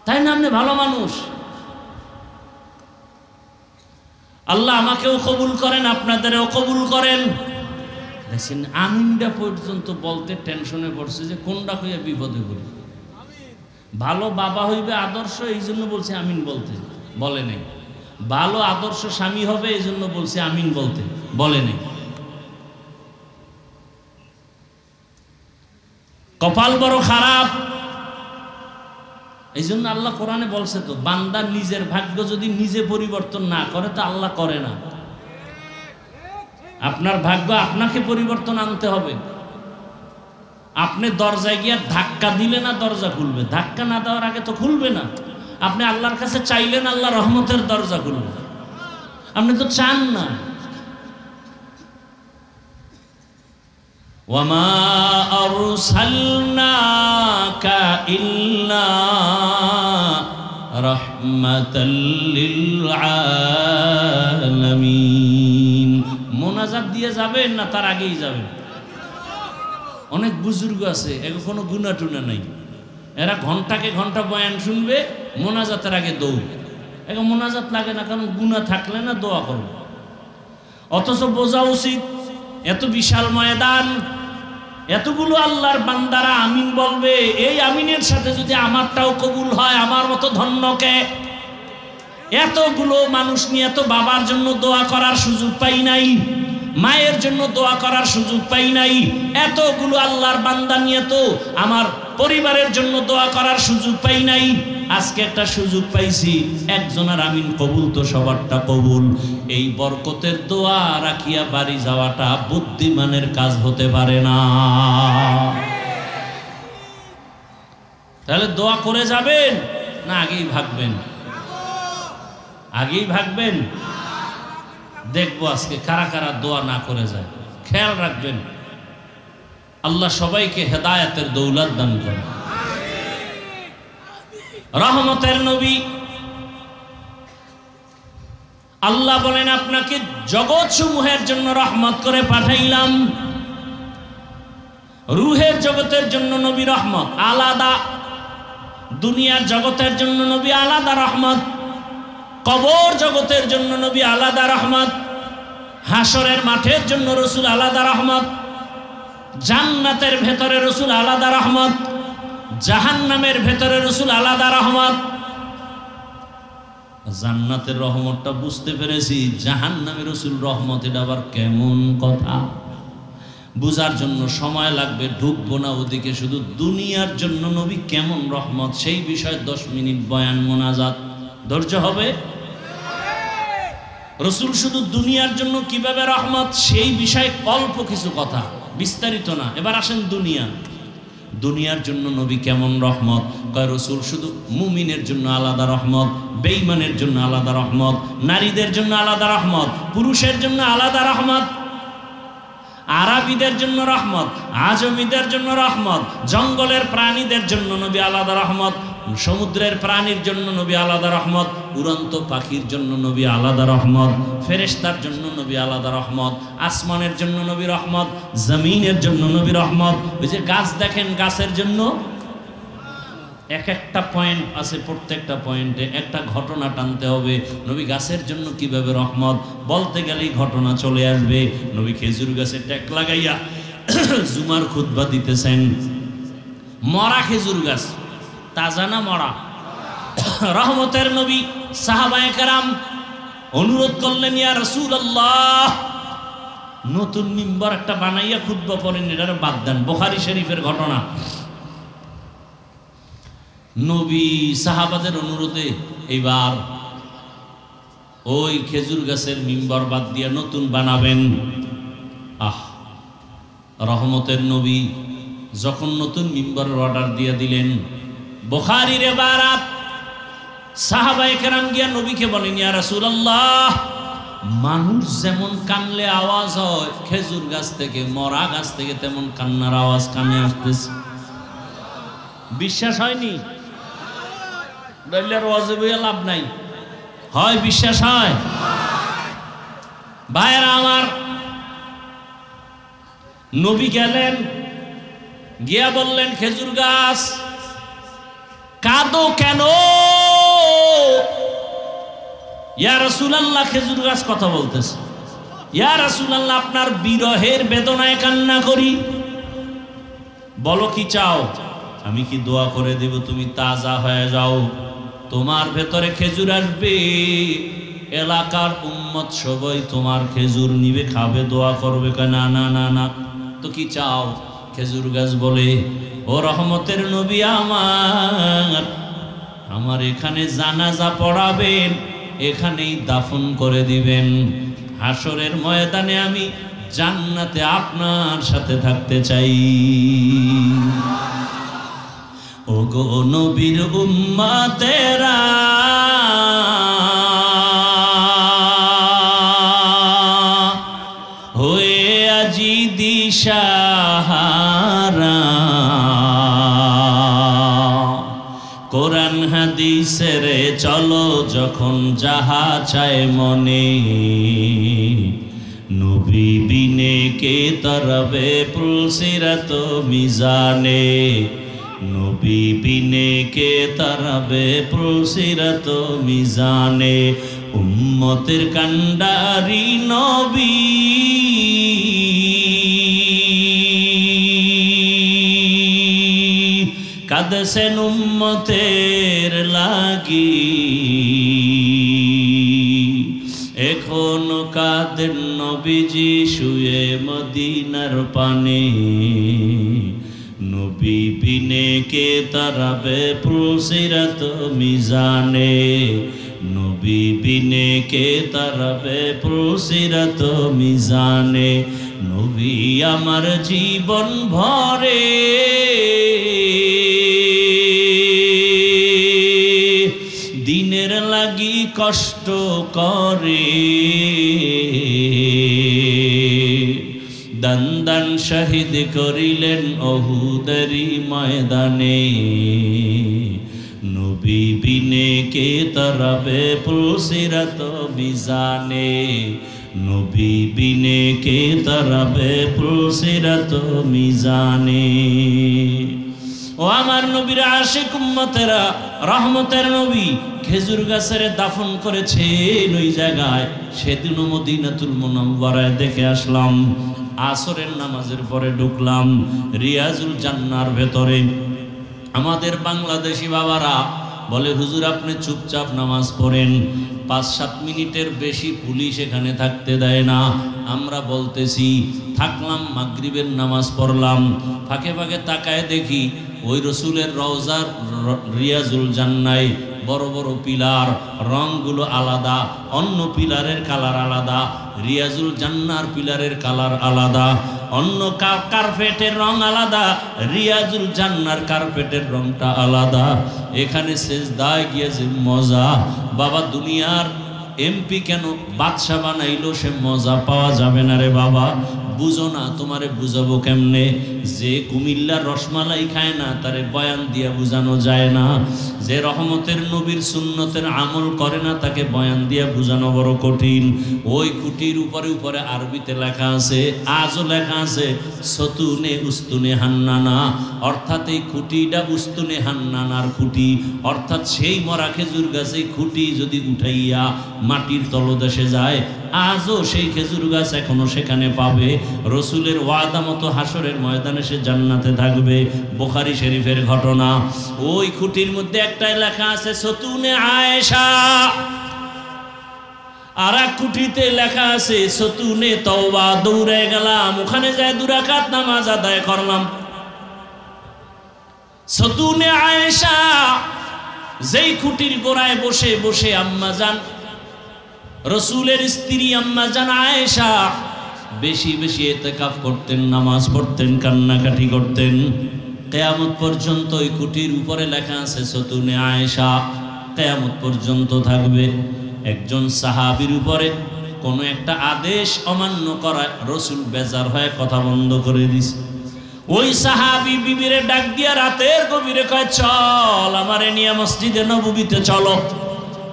তাই না? আপনি ভালো মানুষ, আল্লাহ আমাকেও কবুল করেন, আপনাদেরও কবুল করেন। দেখছেন, আমিনটা পর্যন্ত বলতে টেনশনে পড়ছে যে কোনটা হইয়া বিপদে পড়ি। ভালো বাবা হইবে আদর্শ, এই জন্য বলছে আমিন বলতে, বলে নাই। ভালো আদর্শ স্বামী হবে, এই জন্য বলছে আমিন বলতে, বলে নাই। কপাল বড় খারাপ। এই জন্য আল্লাহ কোরআনে বলছে তো, বান্দা নিজের ভাগ্য যদি নিজে পরিবর্তন না করে তা আল্লাহ করে না। আপনার ভাগ্য আপনাকে পরিবর্তন আনতে হবে। আপনি দরজায় গিয়ে ধাক্কা দিলে না দরজা খুলবে, ধাক্কা না দেওয়ার আগে তো খুলবে না। আপনি আল্লাহর কাছে চাইলেন, আল্লাহ রহমতের দরজা খুলবে, আপনি তো চান না। ওয়ামা আরসালনাকা ইল্লা রাহমাতাল লিল আলামিন। মোনাজাত দিয়ে যাবেন না তার আগেই যাবেন? অনেক বুজুর্গ আছে, এগো কোনো গুনাহ টুনা নাই, এরা ঘন্টাকে ঘন্টা বয়ান শুনবে, মোনাজাতের আগে দৌড়। এগো মোনাজাত লাগে না, কারণ গুনাহ থাকলে না দোয়া করবে। অথচ বোঝা উচিত এত বিশাল ময়দান, এতগুলো আল্লাহর বান্দারা আমিন বলবে, এই আমিনের সাথে যদি আমারটাও কবুল হয়, আমার মতো ধন্যকে। এতগুলো মানুষ নিয়ে এত বাবার জন্য দোয়া করার সুযোগ পাই নাই, মায়ের জন্য দোয়া করার সুযোগ পাই নাই, এতগুলো আল্লাহর বান্দা নিয়ে তো আমার পরিবারের জন্য দোয়া করার সুযোগ পাই নাই। আজকে একটা সুযোগ পাইছি, একজনের আমিন কবুল তো সবারটা কবুল। এই বরকতের দোয়া রাখিয়া বাড়ি যাওয়াটা বুদ্ধিমানের কাজ হতে পারে না। তাহলে দোয়া করে যাবেন না আগেই ভাগবেন? আগেই ভাগবেন। দেখবো আজকে কারা কারা দোয়া না করে যায়। খেয়াল রাখবেন, আল্লাহ সবাইকে হেদায়েতের দৌলত দান করেন। রহমতের নবী আল্লাহ বলেন, আপনাকে জগৎ সমূহের জন্য রহমত করে পাঠাইলাম। রুহের জগতের জন্য নবী রহমত আলাদা, দুনিয়ার জগতের জন্য নবী আলাদা রহমত, কবর জগতের জন্য নবী আলাদা রহমত, হাসরের মাঠের জন্য রসুল আলাদা রহমত, জান্নাতের ভেতরে রসুল আলাদা রহমত, জাহান্নামের ভেতরে রসুল আলাদা রহমত। জান্নাতের রহমতটা বুঝতে পেরেছি, জাহান্নামের রসুল রহমত, এটা আবার কেমন কথা? বুঝার জন্য সময় লাগবে, ঢুকবো না ওদিকে। শুধু দুনিয়ার জন্য নবী কেমন রহমত, সেই বিষয়ে 10 মিনিট বয়ান মোনাজাত ধৈর্য হবে? রসুল শুধু দুনিয়ার জন্য কিভাবে রহমত, সেই বিষয়ে অল্প কিছু কথা, বিস্তারিত না। এবার আসেন দুনিয়ার জন্য নবী কেমন রহমত। কয় রসুল শুধু মুমিনের জন্য আলাদা রহমত, বেঈমানের জন্য আলাদা রহমত, নারীদের জন্য আলাদা রহমত, পুরুষের জন্য আলাদা রহমত, আরবিদের জন্য রহমত, আজমিদের জন্য রহমত, জঙ্গলের প্রাণীদের জন্য নবী আলাদা রহমত, সমুদ্রের প্রাণীর জন্য নবী আলাদা রহমত, উড়ন্ত পাখির জন্য নবী আলাদা রহমত, ফেরেশতার জন্য নবী আলাদা রহমত, আসমানের জন্য নবী রহমত, জমিনের জন্য নবী রহমত। ওই যে গাছ দেখেন, গাছের জন্য এক একটা পয়েন্ট আছে, প্রত্যেকটা পয়েন্টে একটা ঘটনা টানতে হবে। নবী গাছের জন্য কিভাবে রহমত বলতে গেলেই ঘটনা চলে আসবে। নবী খেজুর গাছে ট্যাক লাগাইয়া জুমার খুতবা দিতেছেন, মরা খেজুর গাছ, তাজা না মরা? রহমতের নবী সাহাবায়ে কেরাম অনুরোধ করলেন, ইয়া রাসূলুল্লাহ, নতুন মিম্বার একটা বানাইয়া খুতবা পড়েন, এটার বাদ দেন। বুখারী শরীফের ঘটনা। নবী সাহাবাদের অনুরোধে এইবার ওই খেজুর গাছের মিম্বার বাদ দিয়ে নতুন বানাবেন। রহমতের নবী যখন নতুন মিম্বারের অর্ডার দিয়ে দিলেন, বুখারীর ইবারাত, সাহাবায়ে কেরাম গিয়া নবীকে বলেন, ইয়া রাসূলুল্লাহ, মানুষ যেমন কানলে আওয়াজ হয় খেজুর গাছ থেকে, মরা গাছ থেকে, তেমন কান্নার আওয়াজ কানে আসতেছে। বিশ্বাস হয়নি? দলিলের ওয়াজিব লাভ নাই, হয় বিশ্বাস হয়? ভাইরা আমার, নবী গেলেন, গিয়া বললেন, খেজুর গাছ কাঁদো কেন? ইয়া রাসূলুল্লাহ, খেজুর গাছ কথা বলতেছে, ইয়া রাসূলুল্লাহ, আপনার বিরহের বেদনায় কান্না করি। বলো কি চাও? আমি কি দোয়া করে দেব তুমি তাজা হয়ে যাও? তোমার ভেতরে খেজুর আসবে, এলাকার উম্মত সবাই তোমার খেজুর নিবে, খাবে, দোয়া করবে। না না না না, তো কি চাও? খেজুর গাছ বলে, ও রহমতের নবী, আমার এখানে জানাজা পড়াবেন, এখানেই দাফন করে দিবেন। হাসরের ময়দানে আমি জান্নাতে আপনার সাথে থাকতে চাই। ও গো নবীর উম্মতেরা, হয়ে আজি দিশাহারা, নদী সেরে চলো যখন যাহা চায় মনে, নবী বিনে কে তরবে পুলসিরাত মিজানে, নবী বিনে কে তরবে পুলসিরাত মিজানে। উম্মতের কান্ডারি নবী কাঁদছেন উম্মতের লাগি, এখনো কাঁদেন নবীজি শুয়ে মদিনার পানে, নবী বিনে কে তারাবে পুলসিরাত মিজানে, নবী বিনে কে তারাবে পুলসিরাত মিজানে। নবী আমার জীবন ভরে দিনের লাগি কষ্ট করে, দান দান শহীদ করিলেন অহুদেরই ময়দানে, নবী বিনে কে তরবে পুলসিরাত মিজানে, নবী বিনে কে তরবে পুলসিরাত মিজানে। ও আমার নবীর আশিক উম্মতেরা, রহমতের নবী খেজুর গাছের দাফন করেছেন ওই জায়গায়, সেদিনও মদিনাতুল মুনাওয়ারায় দেখে আসলাম। আসরের নামাজের পরে ঢুকলাম রিয়াজুল জান্নার ভেতরে। আমাদের বাংলাদেশি বাবারা বলে, হুজুর আপনি চুপচাপ নামাজ পড়েন, 5-7 মিনিটের বেশি পুলিশ এখানে থাকতে দেয় না। আমরা বলতেছি থাকলাম, মাগরিবের নামাজ পড়লাম, ফাঁকে ফাঁকে তাকায় দেখি ওই রসুলের রওজার রিয়াজুল জান্নায় বড় বড় পিলার, রংগুলো আলাদা, অন্য পিলারের কালার আলাদা, রিয়াজুল জান্নার পিলারের কালার আলাদা, অন্য কার্পেটের রং আলাদা, রিয়াজুল জান্নার কার্পেটের রংটা আলাদা। এখানে সেজদায় গিয়েছে মজা। বাবা দুনিয়ার এমপি কেন বাদশা বানাইলো, সে মজা পাওয়া যাবে না রে বাবা। বুঝো না, তোমারে বুঝাবো কেমনে? যে কুমিল্লার রসমালাই খায় না তারে বয়ান দিয়া বুঝানো যায় না, যে রহমতের নবীর সুন্নতের আমল করে না তাকে বয়ান দিয়া বুঝানো বড় কঠিন। ওই খুঁটির উপরে উপরে আরবিতে লেখা আছে, আজও লেখা আছে সতুনে উস্তুনে হান্নানা, অর্থাৎ এই খুঁটিটা উস্তুনে হান্নানার খুঁটি, অর্থাৎ সেই মরা খেজুর গাছে খুঁটি যদি উঠাইয়া মাটির তলদেশে যায়, আজও সেই খেজুর গাছ এখনো সেখানে পাবে। রসুলের ওয়াদা মতো হাসরের ময়দানে সে জান্নাতে থাকবে। বুখারী শরীফের ঘটনা। ওই খুঁটির মধ্যে একটাই লেখা আছে সতুনে আয়েশা, আর এক খুঁটিতে লেখা আছে সতুনে তওবা। দৌড়ে গেলাম, ওখানে যায় 2 রাকাত নামাজ আদায় করলাম। সতুনে আয়েশা, যেই খুঁটির গোড়ায় বসে বসে আম্মা জান রসুলের স্ত্রী আম্মা জান আয়েশা বেশি বেশি ইতিকাফ করতেন, নামাজ পড়তেন, কান্নাকাটি করতেন। কিয়ামত পর্যন্ত ওই খুঁটির উপরে লেখা আছে সতুনে আয়েশা, কিয়ামত পর্যন্ত থাকবে। একজন সাহাবীর উপরে কোনো একটা আদেশ অমান্য করায় রসুল বেজার হয়ে কথা বন্ধ করে দিছে। ওই সাহাবী বিবিরে ডাক দিয়া রাতের গভীরে কয়, চল আমারে নিয়ে মসজিদে নববীতে চলো।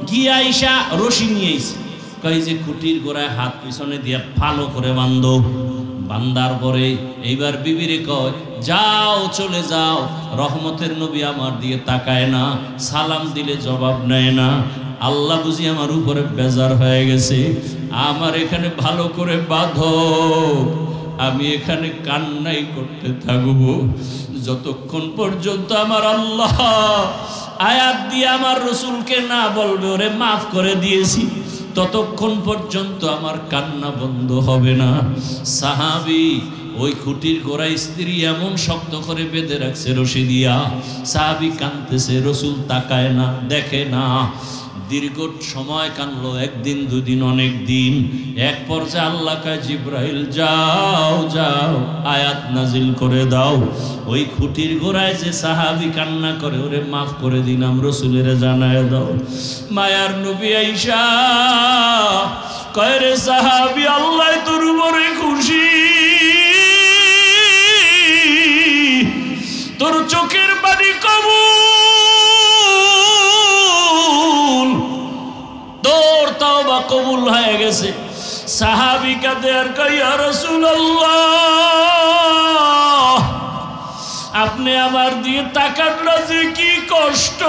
গিয়া আয়েশা রশি নিয়ে আইছে, কয় যে খুঁটির গোড়ায় হাত পিছনে দিয়ে ভালো করে বান্ধো। বান্দার পরে এইবার বিবিরে কয়, যাও চলে যাও, রহমতের নবী আমার দিয়ে তাকায় না, সালাম দিলে জবাব নেয় না, আল্লাহ বুঝি আমার উপরে বেজার হয়ে গেছে, আমার এখানে ভালো করে বাঁধো, আমি এখানে কান্নাই করতে থাকবো যতক্ষণ পর্যন্ত আমার আল্লাহ আয়াত দিয়ে আমার রসুলকে না বলবে ওরে মাফ করে দিয়েছি, ততক্ষণ পর্যন্ত আমার কান্না বন্ধ হবে না। সাহাবী ওই খুঁটির গোড়ায় স্ত্রী এমন শক্ত করে বেঁধে রাখছে রশি দিয়া, সাহাবী কাঁদতেছে, রসুল তাকায় না, দেখে না। দীর্ঘ সময় কানলো, 1 দিন 2 দিন, অনেক দিন। এক পর্যায়ে আল্লাহ কয়, জিব্রাইল যাও যাও আয়াত নাজিল করে দাও, ওই খুঁটির গোড়ায় যে সাহাবী কান্না করে ওরে মাফ করে দিলাম, রসুলের জানায় দাও। মায়ার নবী আয়েশা কয়, রে সাহাবী, আল্লাহ তোর উপরে খুশি, তোর চোখের পানি কবুল, কবুল হয়ে গেছে। সাহাবী কাঁদে আর কয়, ইয়া রাসূলুল্লাহ, আপনি আমার দিয়ে তাকান যে কি কষ্ট।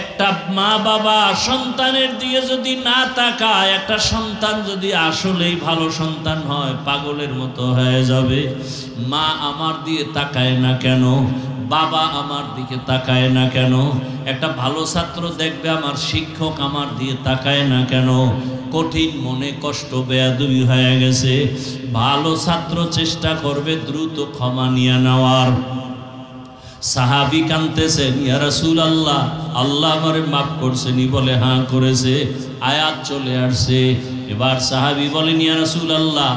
একটা মা বাবা সন্তানের দিকে যদি না তাকায়, একটা সন্তান যদি আসলেই ভালো সন্তান হয়, পাগলের মতো হয়ে যাবে। মা আমার দিয়ে তাকায় না কেন, বাবা আমার দিকে তাকায় না কেন, একটা ভালো ছাত্র দেখবে আমার শিক্ষক আমার দিয়ে তাকায় না কেন, কঠিন মনে কষ্ট বেয়াদবি হয়ে গেছে। ভালো ছাত্র চেষ্টা করবে দ্রুত ক্ষমা নিয়ে নেওয়ার। সাহাবী কাঁদতেছেন, ইয়া রাসূলুল্লাহ, আল্লাহ আমারে মাফ করছেনি? বলে হ্যাঁ করেছে। আয়াত চলে আসছে। এবার সাহাবী বলেন, ইয়া রাসূলুল্লাহ,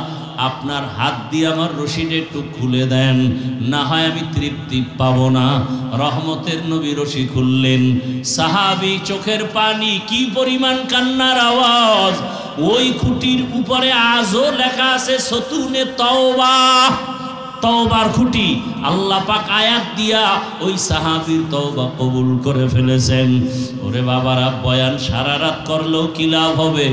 আপনার হাত দিয়ে আমার রশিটা একটু খুলে দেন, না হয় আমি তৃপ্তি পাবো না। রহমতের নবী রশি খুললেন। সাহাবী চোখের পানি, কি পরিমাণ কান্নার আওয়াজ। ওই খুঁটির উপরে আজও লেখা আছে সতুনে তওবা, তওবার খুঁটি। আল্লাহ পাক আয়াত দিয়া ওই সাহাবীর তওবা কবুল করে ফেলেছেন। ওরে বাবারা, বয়ান সারা রাত করলেও কি লাভ হবে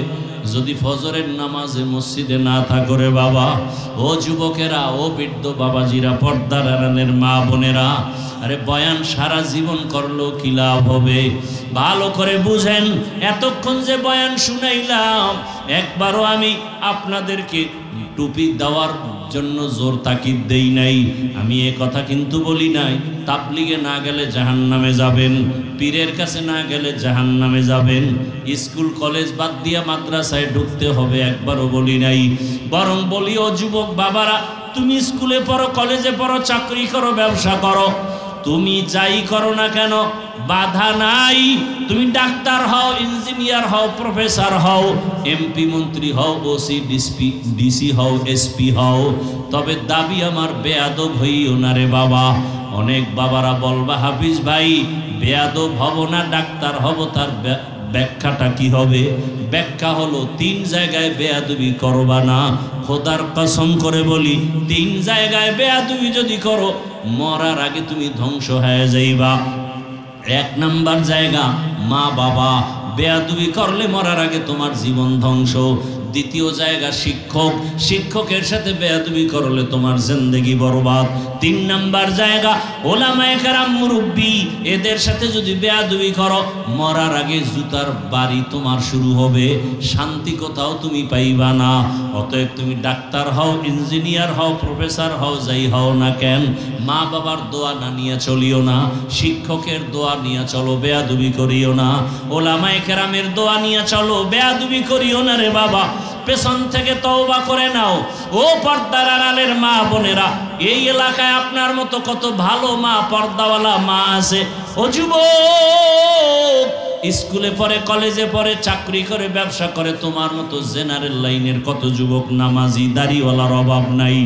যদি ফজরের নামাজে মসজিদে না থাকো রে বাবা। ও যুবকেরা, ও বৃদ্ধ বাবাজিরা, পর্দার আড়ালের মা বোনেরা, আরে বয়ান সারা জীবন করলেও কি লাভ হবে? ভালো করে বুঝেন। এতক্ষণ যে বয়ান শুনাইলাম, একবারও আমি আপনাদেরকে টুপি দেওয়ার জন্য জোর তাকিদ দেই নাই। আমি এ কথা কিন্তু বলি নাই তাবলিগে না গেলে জাহান্নামে যাবেন, পীরের কাছে না গেলে জাহান্নামে যাবেন, স্কুল কলেজ বাদ দিয়া মাদ্রাসায় ঢুকতে হবে, একবারও বলি নাই। বরং বলি, ও যুবক বাবারা, তুমি স্কুলে পড়ো, কলেজে পড়ো, চাকরি করো, ব্যবসা করো, তুমি যাই করো না কেন বাধা নাই। তুমি ডাক্তার হও, ইঞ্জিনিয়ার হও, প্রফেসর হও, এমপি মন্ত্রী হও, ওসি ডিসি হও, এসপি হও, তবে দাবি আমার বেয়াদব হইও না রে বাবা। অনেক বাবারা বলবা, হাফিজ ভাই বেয়াদব হব না, ডাক্তার হব, তার ব্যাখ্যাটা কি হবে? ব্যাখ্যা হলো, 3 জায়গায় বেয়াদবি করবা না। খোদার কসম করে বলি, 3 জায়গায় বেয়াদবি যদি করো, মরার আগে তুমি ধ্বংস হয়ে যাইবা। 1 নাম্বার জায়গা মা বাবা, বেয়াদবি করলে মরার আগে তোমার জীবন ধ্বংস। 2য় জায়গা শিক্ষক, শিক্ষকের সাথে বেয়াদবি করলে তোমার জিন্দেগি বরবাদ। 3 নাম্বার জায়গা ওলামায়ে কেরাম, মুরব্বী, এদের সাথে যদি বেয়াদবি করো, মরার আগে জুতার বাড়ি তোমার শুরু হবে, শান্তি কোথাও তুমি পাইবা না। অতএব তুমি ডাক্তার হও, ইঞ্জিনিয়ার হও, প্রফেসর হও, যাই হও না কেন, মা বাবার দোয়া না নিয়ে চলিও না, শিক্ষকের দোয়া নিয়ে চলো, বেয়াদবি করিও না। ওলামায়ে কেরামের দোয়া নিয়ে চলো, বেয়াদবি করিও না রে বাবা। পেছন থেকে তওবা করে নাও। ও পর্দার আড়ালের মা বোনেরা, এই এলাকায় আপনার মতো কত ভালো মা, পর্দাওয়ালা মা আছে। ও যুবক, স্কুলে পড়ে, কলেজে পড়ে, চাকরি করে, ব্যবসা করে, তোমার মতো জেনারেল লাইনের কত যুবক নামাজি, দাড়িওয়ালার অভাব নাই।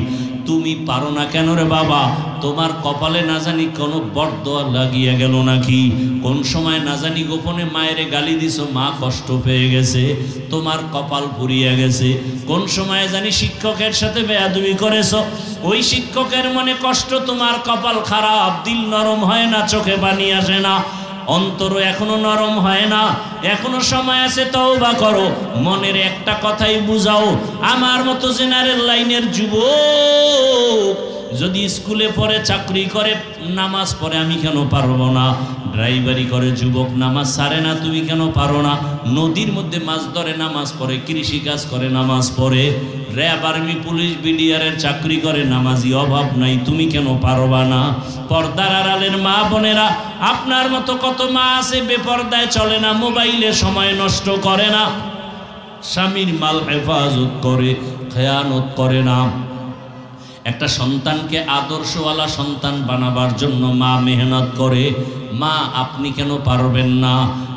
তুমি পারো না কেন রে বাবা? তোমার কপালে না জানি কোনো বরদোয়া লাগিয়ে গেল নাকি? কোন সময় না জানি গোপনে মায়ের গালি দিছো, মা কষ্ট পেয়ে গেছে, তোমার কপাল পুড়িয়ে গেছে। কোন সময় জানি শিক্ষকের সাথে বেয়াদবি করেছো, ওই শিক্ষকের মনে কষ্ট, তোমার কপাল খারাপ, দিল নরম হয় না, চোখে পানি আসে না, অন্তর এখনো নরম হয় না। এখনো সময় আছে, তওবা করো। মনের একটা কথাই বুঝাও, আমার মতো জেনারেল লাইনের যুবক যদি স্কুলে পড়ে, চাকরি করে, নামাজ পড়ে, আমি কেন পারবো না? ড্রাইভারি করে যুবক, নামাজ ছাড়ে না, তুমি কেন পারো না? নদীর মধ্যে মাছ ধরে, নামাজ পড়ে, কৃষি কাজ করে, নামাজ পড়ে, র্যাব, আর্মি, পুলিশ, বিডিআরের চাকরি করে, নামাজি অভাব নাই, তুমি কেন পারবা না? পর্দার আড়ালের মা বোনেরা, আপনার মতো কত মা আছে বেপর্দায় চলে না, মোবাইলে সময় নষ্ট করে না, স্বামীর মাল হেফাজত করে, খেয়ানত করে না। একটা সন্তানকে আদর্শওয়ালা সন্তান বানাবার জন্য মা মেহনত করে। মা, আপনি কেন পারবেন না?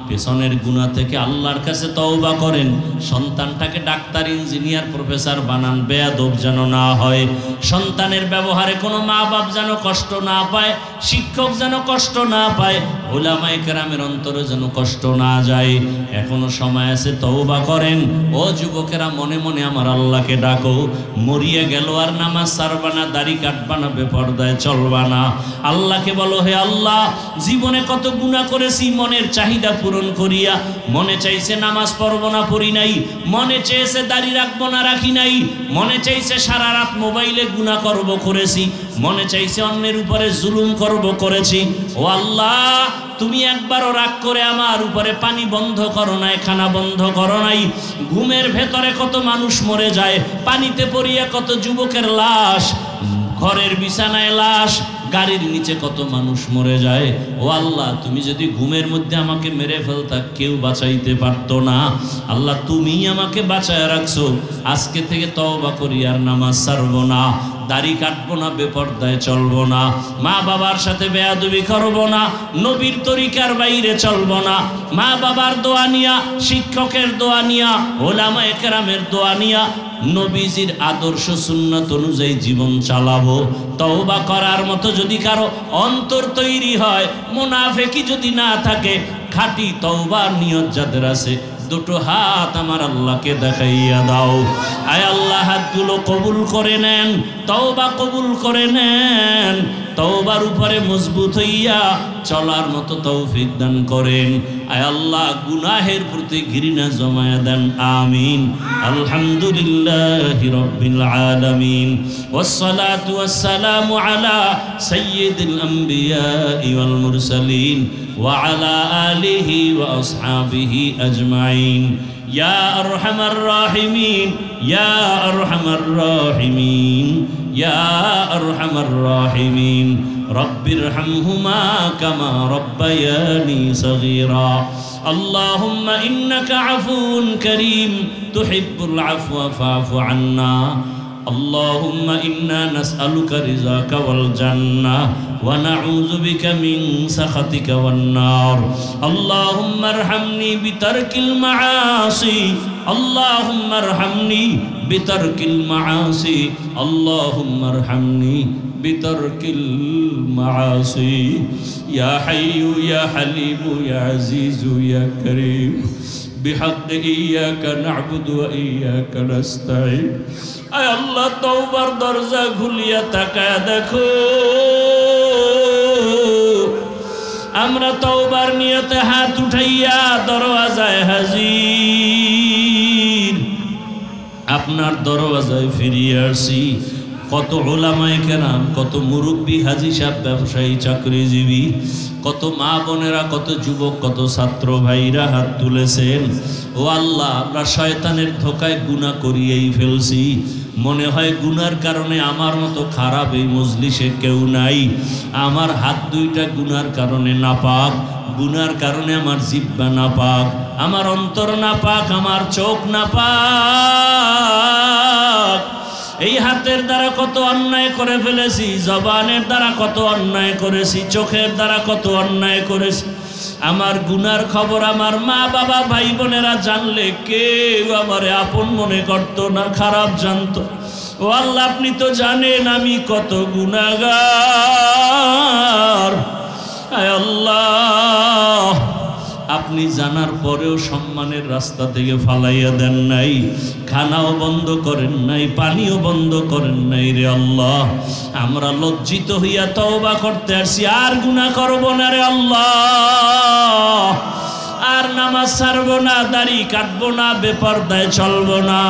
পেছনের গুনাহ থেকে আল্লাহর কাছে তওবা করেন, সন্তানটাকে ডাক্তার, ইঞ্জিনিয়ার, প্রফেসর বানান, বেয়াদব যেন না হয়। সন্তানের ব্যবহারে কোনো মা বাপ যেন কষ্ট না পায়, শিক্ষক যেন কষ্ট না পায়, উলামায়ে কেরামের অন্তরে যেন কষ্ট না যায়। এখনো সময় আছে, তওবা করেন। ও যুবকেরা, মনে মনে আমার আল্লাহকে ডাকো। মরিয়া গেল আর নামাজ ছাড়বা না, দাড়ি কাটবা না, বেপরদায় চলবা না। আল্লাহকে বলো, হে আল্লাহ, জীবনে কত গুনাহ করেছি, মনের চাহিদা পূরণ করিয়া। মনে চাইছে নামাজ পড়বো না, পড়ি নাই। মনে চেয়েছে দাড়ি রাখবো না, রাখি নাই। মনে চাইছে সারা রাত মোবাইলে গুনাহ করব, করেছি। মনে চাইছে অন্যের উপরে জুলুম করব, করেছি। ও আল্লাহ, তুমি একবারও রাগ করে আমার উপরে পানি বন্ধ করো নাই, খানা বন্ধ করো নাই। ঘুমের ভেতরে কত মানুষ মরে যায়, পানিতে পড়িয়া কত যুবকের লাশ, ঘরের বিছানায় লাশ, গাড়ির নিচে কত মানুষ মরে যায়। ও আল্লাহ, তুমি যদি ঘুমের মধ্যে আমাকে মেরে ফেলতা, কেউ বাঁচাইতে পারতো না। আল্লাহ, তুমিই আমাকে বাঁচায় রাখছো। আজকে থেকে তওবা করি, আর নামাজ ছাড়বো না, দাড়ি কাটবো না, বেপরদায় চলবো না, মা বাবার সাথে বেয়াদবি করবো না, নবীর তরিকার বাইরে চলবো না। মা বাবার দোয়া নিয়া, শিক্ষকের দোয়া নিয়া, ওলামায়ে কেরামের দোয়া নিয়া নবীজির আদর্শ সুন্নাত অনুযায়ী জীবন চালাবো। তওবা করার মতো যদি কারো অন্তর তৈরি হয়, মুনাফিকি যদি না থাকে, খাঁটি তওবার নিয়ত যাদের আছে, দুটো হাত আমার আল্লাহকে দেখাইয়া দাও। আয় আল্লাহ, হাতগুলো কবুল করে নেন, তওবা কবুল করে নেন। তওবার উপরে মজবুত হইয়া চলার মতো তৌফিক দান করেন। আয় আল্লাহ, গুনাহের প্রতি ঘৃণা জমায়া দেন। আমিন। আলহামদুলিল্লাহি রাব্বিল আলামিন, ওয়াসসালাতু ওয়াসসালামু আলা সাইয়্যিদিল আমবিয়া ওয়াল মুরসালিন ওয়া আলা আলিহি ওয়া আসহাবিহি আজমাইন। ইয়া আরহামার রাহিমিন, ইয়া আরহামার রাহিমিন, ইয়া আরহামার রাহিমিন। রব্বিরহামহুমা কামা রব্বায়ানি সগীরা। আল্লাহুম্মা ইন্নাকা আফুউন কারীম তুহিব্বুল আফওয়া ফা'ফু আন্না। اللهم إنا نسألك رضاك والجنة ونعوذ بك من سخطك والنار. اللهم ارحمني بترك المعاصي، اللهم ارحمني بترك المعاصي، اللهم ارحمني بترك المعاصي. يا حي يا حليم يا عزيز يا كريم، بحق إياك نعبد وإياك نستعين. আয় আল্লাহ, তওবার দরজা খুলিয়া তাকায় দেখো, আমরা তওবার নিয়তে হাত উঠাইয়া দরওয়াজায় হাজির, আপনার দরওয়াজায় ফিরিয়ে আসি। কত উলামায়ে কেরাম, কত মুরব্বী, হাজী সাহেব, ব্যবসায়ী, চাকরিজীবী, কত মা বোনেরা, কত যুবক, কত ছাত্র ভাইরা হাত তুলেছেন। ও আল্লাহ, আমরা শয়তানের ধোকায় গুনাহ করিয়েই ফেলছি। মনে হয় গুনার কারণে আমার মতো খারাপ এই মজলিসে কেউ নাই। আমার হাত দুইটা গুনার কারণে নাপাক, গুনার কারণে আমার জিহ্বা নাপাক, আমার অন্তর নাপাক, আমার চোখ নাপাক। এই হাতের দ্বারা কত অন্যায় করে ফেলেছি, জবানের দ্বারা কত অন্যায় করেছি, চোখের দ্বারা কত অন্যায় করেছি। আমার গুনার খবর আমার মা বাবা ভাই বোনেরা জানলে কেউ আমারে আপন মনে করতো না, খারাপ জানতো। ও আল্লাহ, আপনি তো জানেন আমি কত গুনাহগার। আয় আল্লাহ, আপনি জানার পরেও সম্মানের রাস্তা থেকে ফালাইয়া দেন নাই, খানাও বন্ধ করেন নাই, পানিও বন্ধ করেন নাই। রে আল্লাহ, আমরা লজ্জিত হইয়া তওবা করতে আসছি, আর গুনাহ করব না রে আল্লাহ, আর নামাজ ছাড়ব না, দাড়ি কাটবো না, বেপরদায় চলবো না,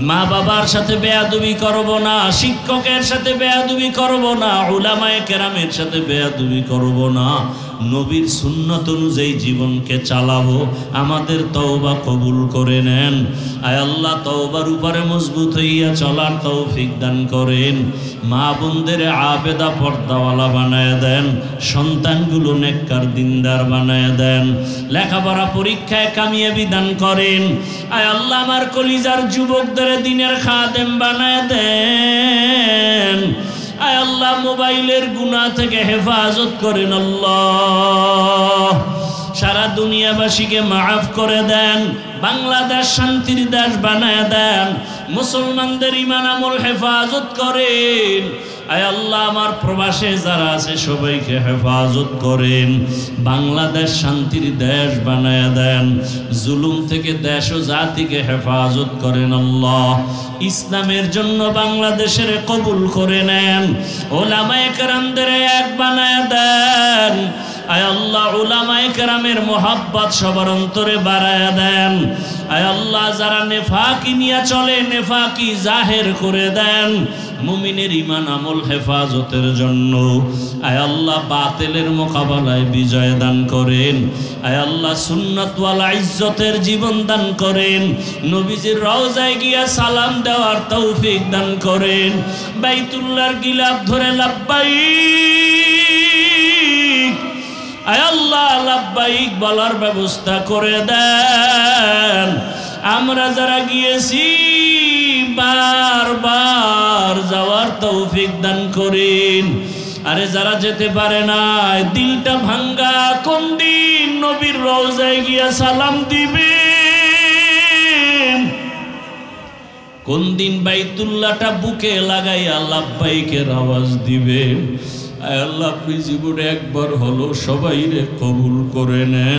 মা বাবার সাথে বেয়াদবি করব না, শিক্ষকের সাথে বেয়াদবি করব না, উলামায়ে কেরামের সাথে বেয়াদবি করব না, নবীর সুন্নাত অনুযায়ী জীবনকে চালাবো। আমাদের তওবা কবুল করে নেন। আয় আল্লাহ, তওবার উপরে মজবুত হইয়া চলার তৌফিক দান করেন। মা বোনদের আবেদা পর্দাওয়ালা বানায় দেন, সন্তানগুলো নেককার দিনদার বানায় দেন, লেখাপড়া পরীক্ষায় কামিয়াবি দান করেন। আয় আল্লাহ, আমার কলিজার যুবকদের দিনের খাদেম বানায় দেন। আয় আল্লাহ, মোবাইলের গুনাহ থেকে হেফাজত করেন আল্লাহ। সারা দুনিয়াবাসীকে মাফ করে দেন, বাংলাদেশ শান্তির দেশ বানায় দেন, মুসলমানদের ঈমান আমল হেফাজত করেন। আয় আল্লাহ আমার প্রবাসে যারা আছে সবাইকে হেফাজত করেন, বাংলাদেশ শান্তির দেশ বানায়া দেন, জুলুম থেকে দেশ ও জাতিকে হেফাজত করেন আল্লাহ। ইসলামের জন্য বাংলাদেশের কবুল করে নেন, ওলামায়ে কেরামদের এক বানায়া দেন। আয় আল্লাহ উলামায়ে কেরামের মোহাব্বত সবার অন্তরে বাড়ায়া দেন। আয় আল্লাহ যারা নেফাকি নিয়ে চলে নেফাকি জাহের করে দেন, মুমিনের ঈমান আমল হেফাজতের জন্য। আয় আল্লাহ বাতিলের মোকাবেলায় বিজয় দান করেন। আয় আল্লাহ সুন্নাত ওয়াল ইজ্জতের জীবন দান করেন। নবীজির রওজায় গিয়া সালাম দেওয়ার তৌফিক দান করেন। বাইতুল্লাহর গিলাফ ধরে লাব্বাইক, আয় আল্লাহ লাব্বাইক বলার ব্যবস্থা করে দেন। আমরা যারা গিয়েছি বারবার যাওয়ার তৌফিক দান করেন। আরে যারা যেতে পারে না দিলটা ভাঙ্গা, কোন দিন নবীর রওজায় গিয়া সালাম দিবেন, কোন দিন বাইতুল্লাহটা বুকে লাগাইয়া লাব্বাইকের আওয়াজ দিবেন। আয় আল্লাহ আপনি জীবনে একবার হলো সবাইরে কবুল করে নেন।